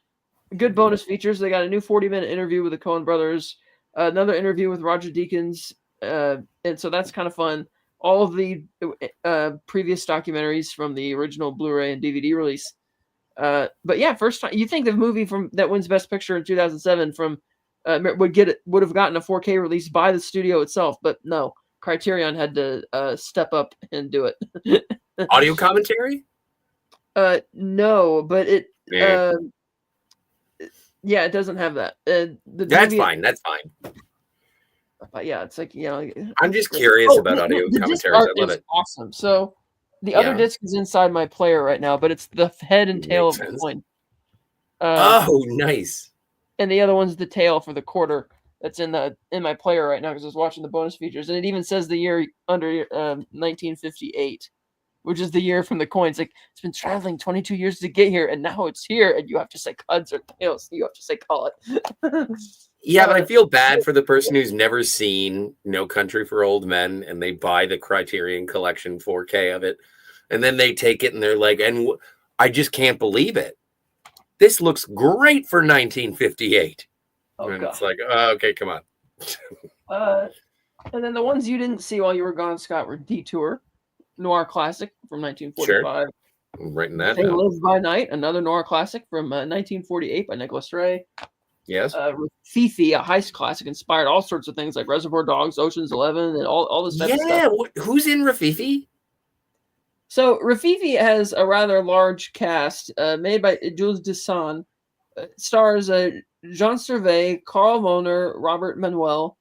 Good bonus features. They got a new 40-minute interview with the Coen brothers, another interview with Roger Deakins, and so that's kind of fun. All of the previous documentaries from the original Blu-ray and DVD release. But yeah, first time you think the movie that wins Best Picture in 2007 would have gotten a 4K release by the studio itself, but no, Criterion had to step up and do it. Audio commentary? No, but it. Yeah, it doesn't have that. That's fine. That's fine. But yeah, it's like I'm just curious about audio commentaries. I love it. Awesome. So the other disc is inside my player right now, but it's the head and tail of the coin. Oh, nice. And the other one's the tail for the quarter that's in my player right now because I was watching the bonus features, and it even says the year under 1958, which is the year from the coin. It's like it's been traveling 22 years to get here, and now it's here, and you have to say cuds or tails. You have to say call it. Yeah, but I feel bad for the person who's never seen No Country for Old Men, and they buy the Criterion Collection 4K of it, and then they take it and they're like, I just can't believe it. This looks great for 1958. Oh, and God. It's like, okay, come on. And then the ones you didn't see while you were gone, Scott, were Detour, noir classic from 1945. Sure. I'm writing that They down. Live by Night, another noir classic from 1948 by Nicholas Ray. Yes. Fifi, a heist classic, inspired all sorts of things like Reservoir Dogs, Ocean's 11, and all this type of stuff. Who's in Rafifi? So Rafifi has a rather large cast, made by Jules Desson. Stars Jean Servet, Carl Moner, Robert Manuel,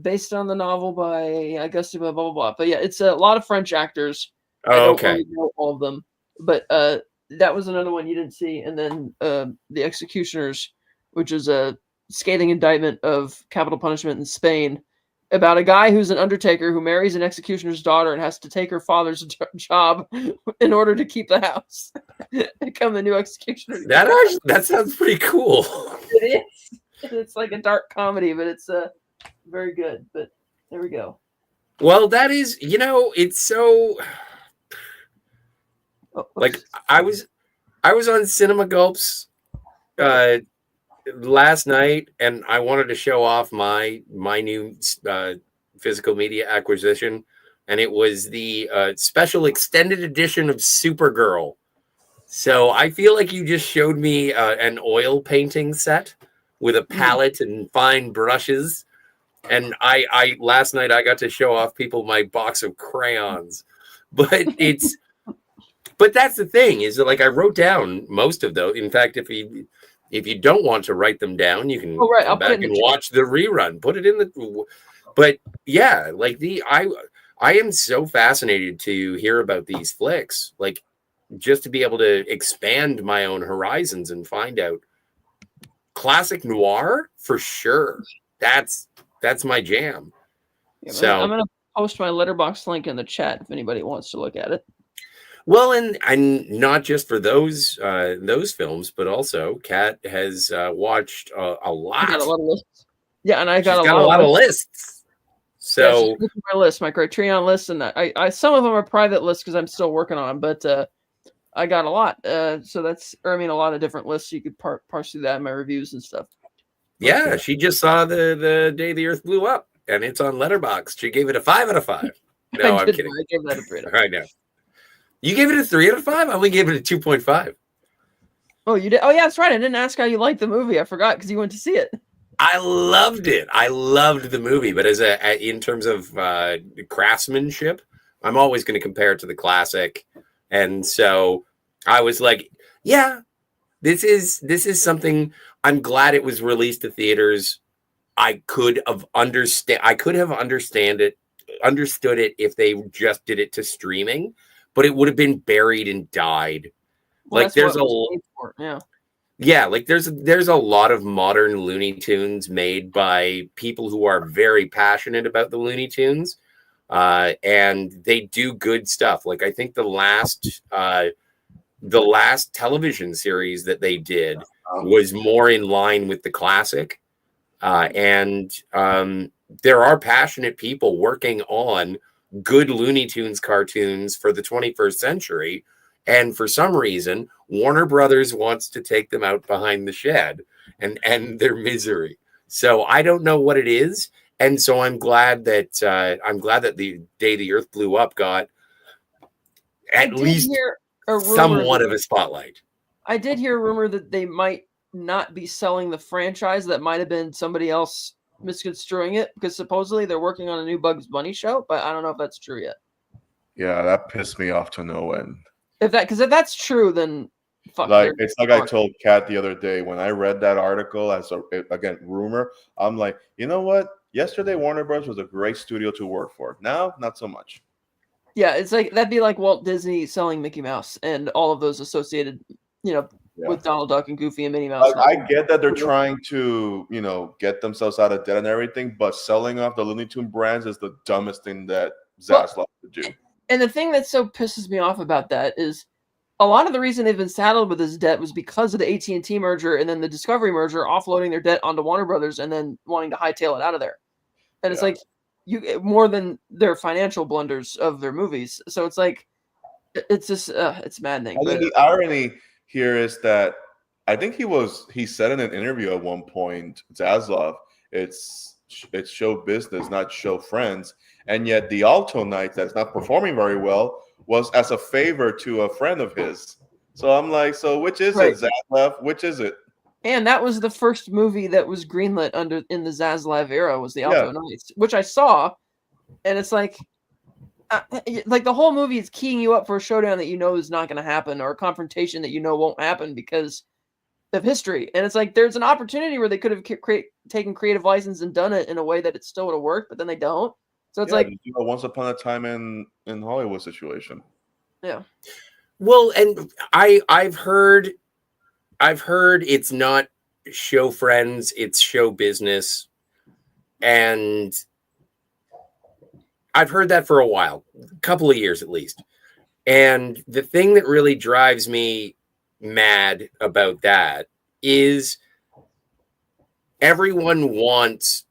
based on the novel by Auguste blah, blah, blah. But yeah, it's a lot of French actors. Oh, okay. I don't really know all of them. But that was another one you didn't see. And then The Executioners, which is a scathing indictment of capital punishment in Spain about a guy who's an undertaker who marries an executioner's daughter and has to take her father's job in order to keep the house. Become the new executioner. That sounds pretty cool. It is. It's like a dark comedy, but it's very good. But there we go. Well, that is, it's so like I was on Cinema Gulps last night, and I wanted to show off my new physical media acquisition, and it was the special extended edition of Supergirl. So I feel like you just showed me an oil painting set with a palette and fine brushes, and I last night I got to show off people my box of crayons, but it's but that's the thing is that, like, I wrote down most of those. In fact, if you don't want to write them down, you can come back and watch the rerun. Put it in the. But yeah, like I am so fascinated to hear about these flicks, like just to be able to expand my own horizons and find out classic noir for sure. That's my jam. Yeah, So I'm gonna post my letterbox link in the chat if anybody wants to look at it. well, and not just for those films, but also Kat has watched a lot. I got a lot of lists. Yeah, and I got She's got a lot of lists. So yeah, just look at my list, my Criterion list, and I some of them are private lists because I'm still working on, but I got a lot. So that's, or I mean, a lot of different lists. You could parse through that in my reviews and stuff. yeah, she just saw the Day the Earth Blew Up, and it's on Letterboxd. She gave it a 5 out of 5. No, I'm kidding. I gave that a 3 out of 5. I know. You gave it a 3 out of 5? I only gave it a 2.5. Oh, you did? Oh, yeah, that's right. I didn't ask how you liked the movie. I forgot because you went to see it. I loved it. I loved the movie, but in terms of craftsmanship, I'm always going to compare it to the classic, and so I was like, yeah, this is something. I'm glad it was released to theaters. I could have understood it if they just did it to streaming, but it would have been buried and died. Well, like there's there's a lot of modern Looney Tunes made by people who are very passionate about the Looney Tunes, and they do good stuff. Like I think the last television series that they did was more in line with the classic, and there are passionate people working on good Looney Tunes cartoons for the 21st century. And for some reason, Warner Brothers wants to take them out behind the shed and end their misery. So I don't know what it is. And so I'm glad that the Day the Earth Blew Up got at least somewhat of a spotlight. I did hear a rumor that they might not be selling the franchise. That might have been somebody else misconstruing it, because supposedly they're working on a new Bugs Bunny show, but I don't know if that's true yet. Yeah, that pissed me off to no end. If that's true, then fuck. It's like I told Kat the other day when I read that article as again rumor. I'm like, you know what? Yesterday, Warner Bros. Was a great studio to work for. Now, not so much. Yeah, it's like that'd be like Walt Disney selling Mickey Mouse and all of those associated, with Donald Duck and Goofy and Minnie Mouse. I get that they're trying to, get themselves out of debt and everything, but selling off the Looney Tunes brands is the dumbest thing that Zaslav could do. And the thing that so pisses me off about that is a lot of the reason they've been saddled with this debt was because of the AT&T merger and then the Discovery merger, offloading their debt onto Warner Brothers and then wanting to hightail it out of there. And it's like more than their financial blunders of their movies. So it's like, it's just, it's maddening. I think the irony here is that I think he said in an interview at one point, Zaslav, it's show business, not show friends. And yet the Alto Night that's not performing very well was as a favor to a friend of his. So I'm like, so which is it, Zaslav? Which is it? And that was the first movie that was greenlit in the Zaslav era, was the Alto Nights, which I saw. And it's like the whole movie is keying you up for a showdown that is not going to happen, or a confrontation that won't happen because of history. And it's like there's an opportunity where they could have taken creative license and done it in a way that it still would have worked, but then they don't. So it's like once upon a time in Hollywood situation. Yeah. Well, and I've heard it's not show friends, it's show business. And I've heard that for a while, a couple of years at least. And the thing that really drives me mad about that is everyone wants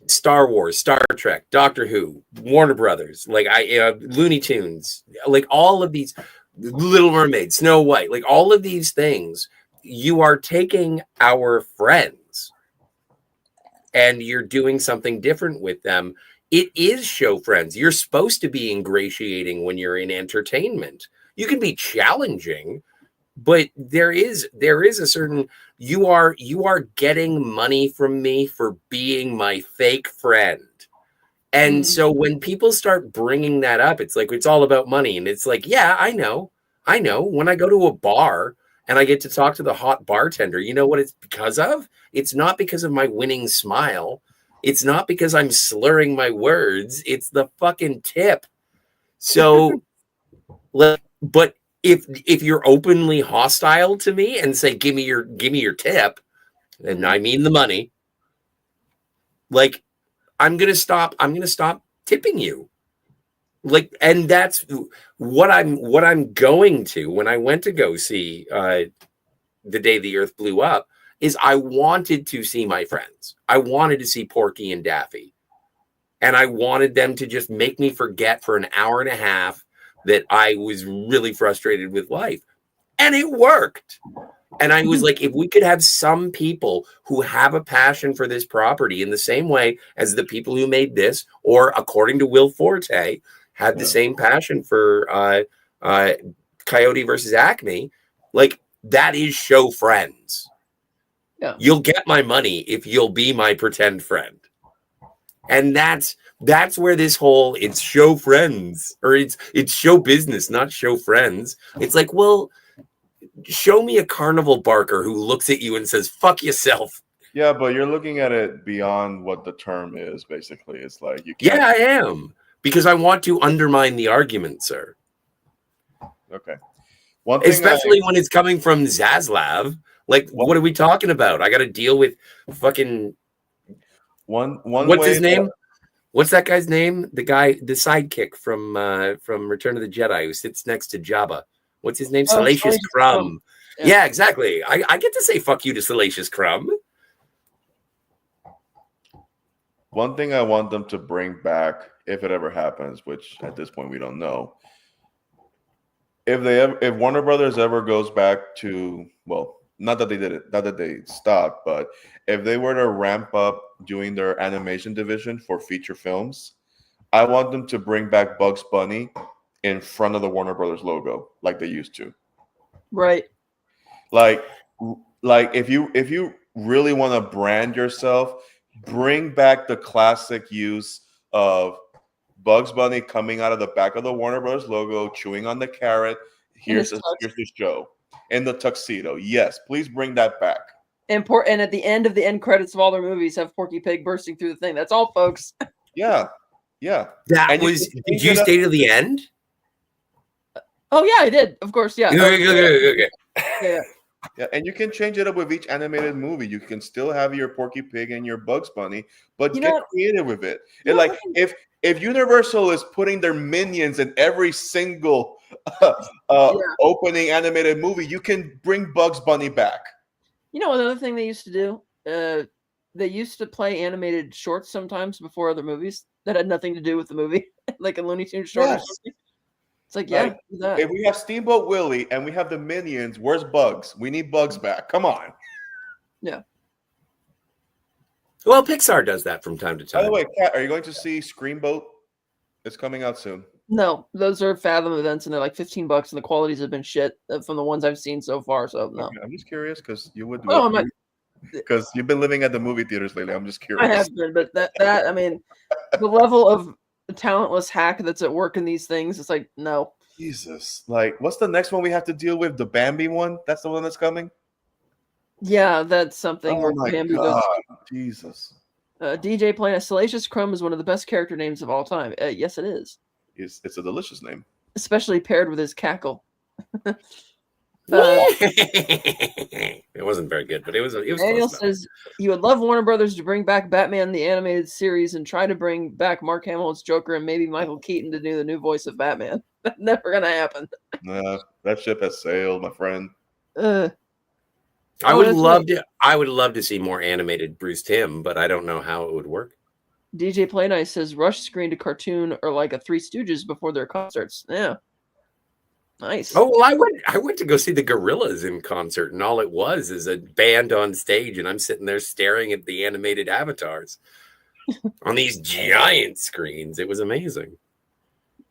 Star Wars, Star Trek, Doctor Who, Warner Brothers, Looney Tunes, like all of these, Little Mermaid, Snow White, like all of these things. You are taking our friends and you're doing something different with them. It is show friends. You're supposed to be ingratiating when you're in entertainment. You can be challenging, but there is a certain, you are getting money from me for being my fake friend. And so when people start bringing that up, it's like, it's all about money. And it's like, yeah, I know. When I go to a bar and I get to talk to the hot bartender, you know what it's because of? It's not because of my winning smile. It's not because I'm slurring my words. It's the fucking tip. So, but if you're openly hostile to me and say, give me your tip, and I mean the money, like, I'm going to stop tipping you. Like, and that's what I'm going to, when I went to go see The Day the Earth Blew Up, is I wanted to see my friends. I wanted to see Porky and Daffy. And I wanted them to just make me forget for an hour and a half that I was really frustrated with life. And it worked. And I was like, if we could have some people who have a passion for this property in the same way as the people who made this, or according to Will Forte, had the same passion for Coyote versus Acme, like, that is show friends. Yeah. You'll get my money if you'll be my pretend friend. And that's where this whole it's show friends, or it's show business, not show friends. It's like, well, show me a carnival barker who looks at you and says, fuck yourself. Yeah, but you're looking at it beyond what the term is, basically. It's like you can't. Yeah, I am. Because I want to undermine the argument, sir. Okay. One thing especially when it's coming from Zaslav. Like, what are we talking about? I got to deal with fucking. What's his name? What's that guy's name? The sidekick from Return of the Jedi who sits next to Jabba. What's his name? Salacious Crumb. Yeah, exactly. I get to say fuck you to Salacious Crumb. One thing I want them to bring back, if it ever happens, which at this point we don't know, if Warner Brothers ever goes back to, well, not that they did it, not that they stopped, but if they were to ramp up doing their animation division for feature films, I want them to bring back Bugs Bunny in front of the Warner Brothers logo like they used to. Right. Like if you really want to brand yourself, bring back the classic use of Bugs Bunny coming out of the back of the Warner Brothers logo, chewing on the carrot. Here's this Joe in the tuxedo. Yes, please bring that back. And at the end of the end credits of all their movies, have Porky Pig bursting through the thing. That's all, folks. Yeah. Did you stay to the end? Oh yeah, I did. Of course, yeah. Okay. Yeah, and you can change it up with each animated movie. You can still have your Porky Pig and your Bugs Bunny, but get creative with it. And like if Universal is putting their minions in every single opening animated movie, you can bring Bugs Bunny back. You know, another thing they used to do, they used to play animated shorts sometimes before other movies that had nothing to do with the movie, like a Looney Tunes short or something. It's like, yeah, if we have Steamboat Willie and we have the Minions, where's Bugs? We need Bugs back. Come on. Yeah. Well, Pixar does that from time to time. By the way, Kat, are you going to see Screamboat? It's coming out soon. No, those are Fathom events, and they're like $15, and the qualities have been shit from the ones I've seen so far. So no. Okay, I'm just curious because you would do it. Because you've been living at the movie theaters lately. I'm just curious. I have been, but that I mean, the level of talentless hack that's at work in these things, it's like, no. Jesus. Like, what's the next one we have to deal with? The Bambi one? That's the one that's coming? Yeah, that's something where Bambi goes. Jesus. DJ playing a Salacious Crumb is one of the best character names of all time. Yes, it is. It's a delicious name. Especially paired with his cackle. It wasn't very good, but it was Daniel says you would love Warner Brothers to bring back Batman the animated series and try to bring back Mark Hamill's Joker and maybe Michael Keaton to do the new voice of Batman. That's never gonna happen. Nah, that ship has sailed, my friend. I would love to see more animated Bruce Timm, but I don't know how it would work. DJ Play Nice says Rush screened a cartoon or like a Three Stooges before their concerts. Yeah. Nice. Oh, well, I went to go see the Gorillaz in concert, and all it was is a band on stage, and I'm sitting there staring at the animated avatars on these giant screens. It was amazing.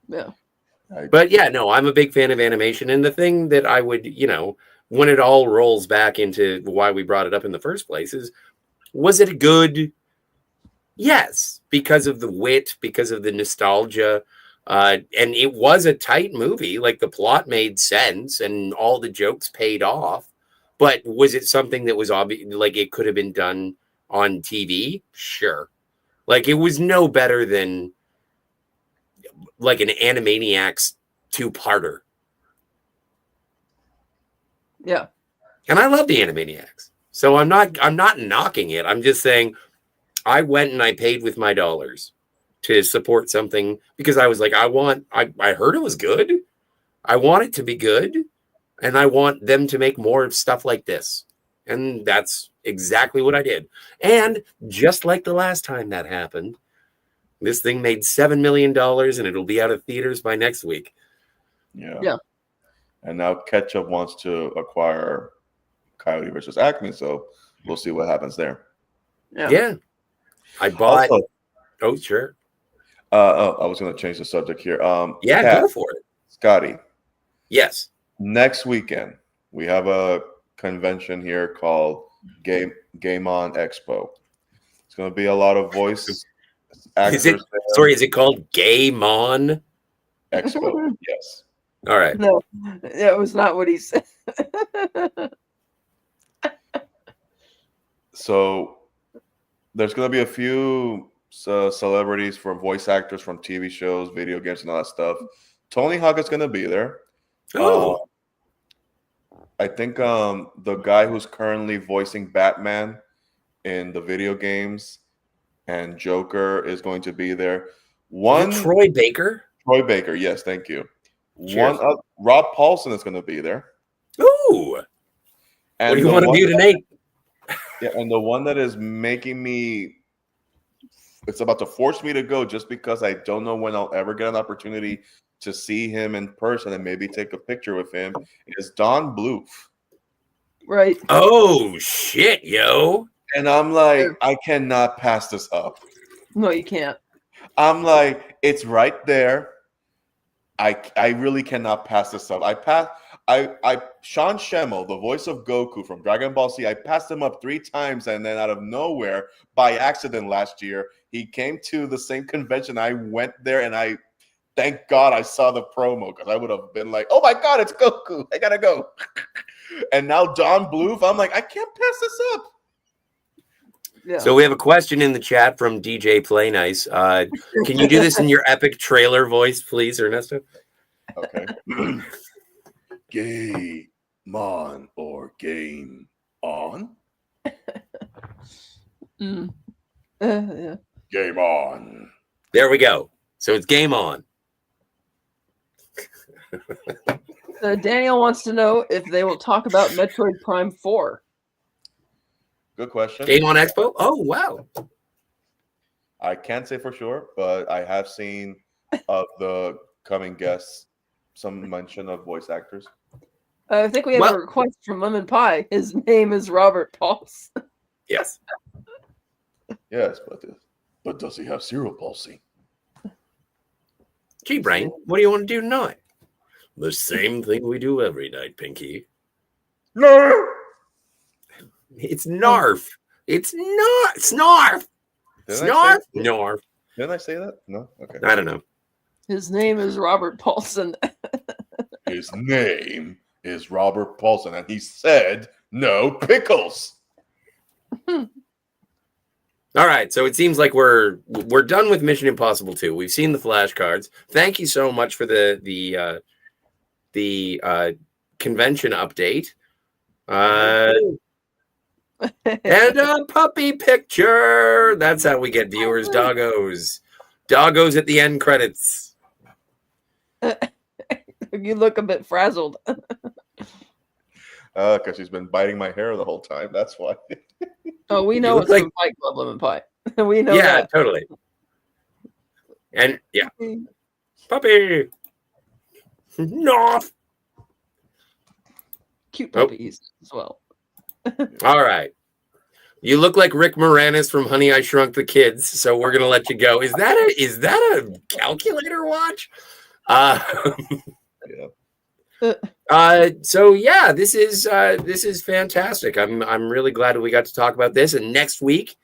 Yeah. But yeah, no, I'm a big fan of animation, and the thing that I would, when it all rolls back into why we brought it up in the first place is, was it good? Yes, because of the wit, because of the nostalgia. And it was a tight movie. Like, the plot made sense and all the jokes paid off. But was it something that was obvious? Like, it could have been done on TV? Sure. Like, it was no better than like an Animaniacs 2-parter. Yeah. And I love the Animaniacs. So I'm not knocking it. I'm just saying I went and I paid with my dollars to support something because I was like, I heard it was good. I want it to be good. And I want them to make more of stuff like this. And that's exactly what I did. And just like the last time that happened, this thing made $7 million and it'll be out of theaters by next week. Yeah. And now Ketchup wants to acquire Coyote versus Acme, so we'll see what happens there. Yeah. I bought. Also, oh, sure. I was going to change the subject here. Yeah, Kat, go for it. Scotty. Yes. Next weekend, we have a convention here called Game On Expo. It's going to be a lot of voice actors. Is it called Game On Expo? Yes. All right. No, that was not what he said. So there's going to be a few celebrities from voice actors from TV shows, video games, and all that stuff. Tony Hawk is going to be there. Oh. I think the guy who's currently voicing Batman in the video games and Joker is going to be there. Troy Baker? Troy Baker, yes, thank you. Cheers. Rob Paulson is going to be there. Ooh. And what do you want to do tonight? Yeah, and the one that is making me, it's about to force me to go just because I don't know when I'll ever get an opportunity to see him in person and maybe take a picture with him, is Don Bluth. Right. Oh, shit, yo. And I'm like, I cannot pass this up. No, you can't. I'm like, it's right there. I really cannot pass this up. Sean Schemmel, the voice of Goku from Dragon Ball Z, I passed him up 3 times, and then out of nowhere, by accident last year, he came to the same convention. I went there, and thank God I saw the promo, because I would have been like, oh my God, it's Goku. I gotta go. And now Don Bluth, I'm like, I can't pass this up. Yeah. So we have a question in the chat from DJ Play Nice. Can you do this in your epic trailer voice, please, Ernesto? Okay. Game on or game on? Yeah. Game on. There we go. So it's game on. Daniel wants to know if they will talk about Metroid Prime 4. Good question. Game on Expo? Oh, wow. I can't say for sure, but I have seen of the coming guests some mention of voice actors. I think we have a request from Lemon Pie. His name is Robert Paulson. Yes. Yes, but does he have cerebral palsy? Gee, Brain, what do you want to do tonight? The same thing we do every night, Pinky. No. It's Narf. It's not Snarf. Snarf? Narf. Didn't I say that? No? Okay. I don't know. His name is Robert Paulson. His name is Robert Paulson, and he said no pickles. All right, so it seems like we're done with Mission Impossible 2. We've seen the flashcards. Thank you so much for the convention update. And a puppy picture. That's how we get viewers. Doggos at the end credits. You look a bit frazzled. Because she's been biting my hair the whole time. That's why. Oh, we know it's from Fight Club Lemon Pie. We know that. Yeah, totally. And yeah. Puppy. No. Cute puppies as well. All right. You look like Rick Moranis from Honey, I Shrunk the Kids, so we're gonna let you go. Is that a calculator watch? Yeah. So yeah, this is fantastic. I'm really glad that we got to talk about this. And next week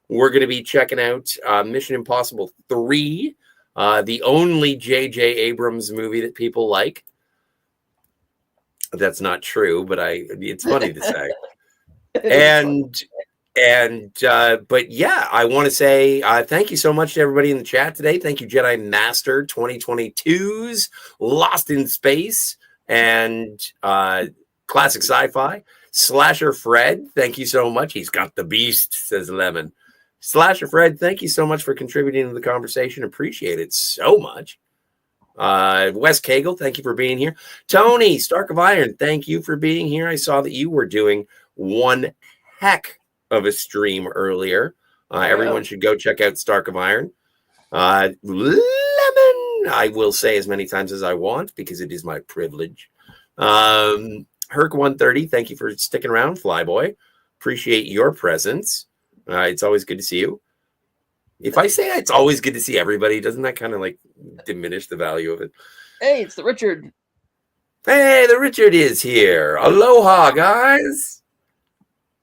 we're gonna be checking out Mission Impossible 3, the only J.J. Abrams movie that people like. That's not true, but it's funny to say. And And but yeah, I want to say thank you so much to everybody in the chat today. Thank you, Jedi Master 2022's Lost in Space and Classic Sci-Fi. Slasher Fred, thank you so much. He's got the beast, says Lemon. Slasher Fred, thank you so much for contributing to the conversation. Appreciate it so much. Wes Cagle, thank you for being here. Tony Stark of Iron, thank you for being here. I saw that you were doing one heck of a stream earlier. Everyone should go check out Stark of Iron. Lemon, I will say as many times as I want because it is my privilege. Herc 130, thank you for sticking around, Flyboy. Appreciate your presence. It's always good to see you. If I say it's always good to see everybody, doesn't that kind of like diminish the value of it? Hey, it's the Richard. Hey, the Richard is here. Aloha, guys.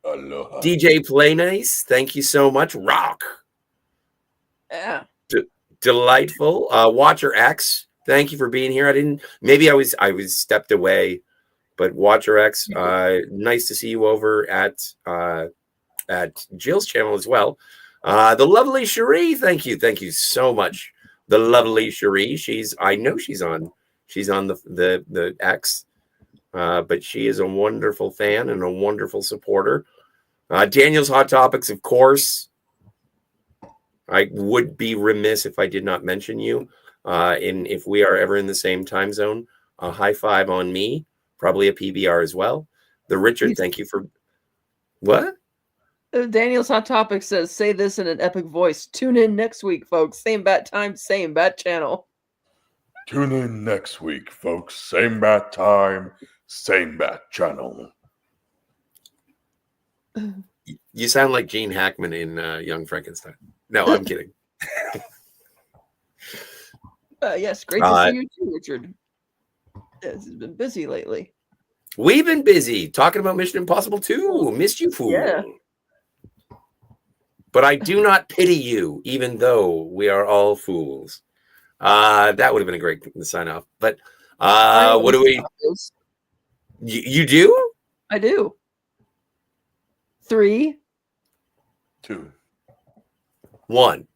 Aloha. DJ Play Nice, thank you so much. Rock. Yeah. Delightful. Watcher X, thank you for being here. I was stepped away, but Watcher X, nice to see you over at Jill's channel as well. The lovely Cherie, thank you so much. The lovely Cherie, I know she's on the X, but she is a wonderful fan and a wonderful supporter. Daniel's Hot Topics, of course. I would be remiss if I did not mention you. If we are ever in the same time zone, a high five on me, probably a PBR as well. The Richard, thank you for what? Daniel's Hot Topic says, say this in an epic voice. Tune in next week, folks. Same bat time, same bat channel. Tune in next week, folks. Same bat time, same bat channel. You sound like Gene Hackman in Young Frankenstein. No, I'm kidding. Yes, great to see you too, Richard. It's been busy lately. We've been busy talking about Mission Impossible 2. Missed you, fool. Yeah. But I do not pity you, even though we are all fools. That would have been a great sign off. But what do we? You do? I do. 3, 2, 1.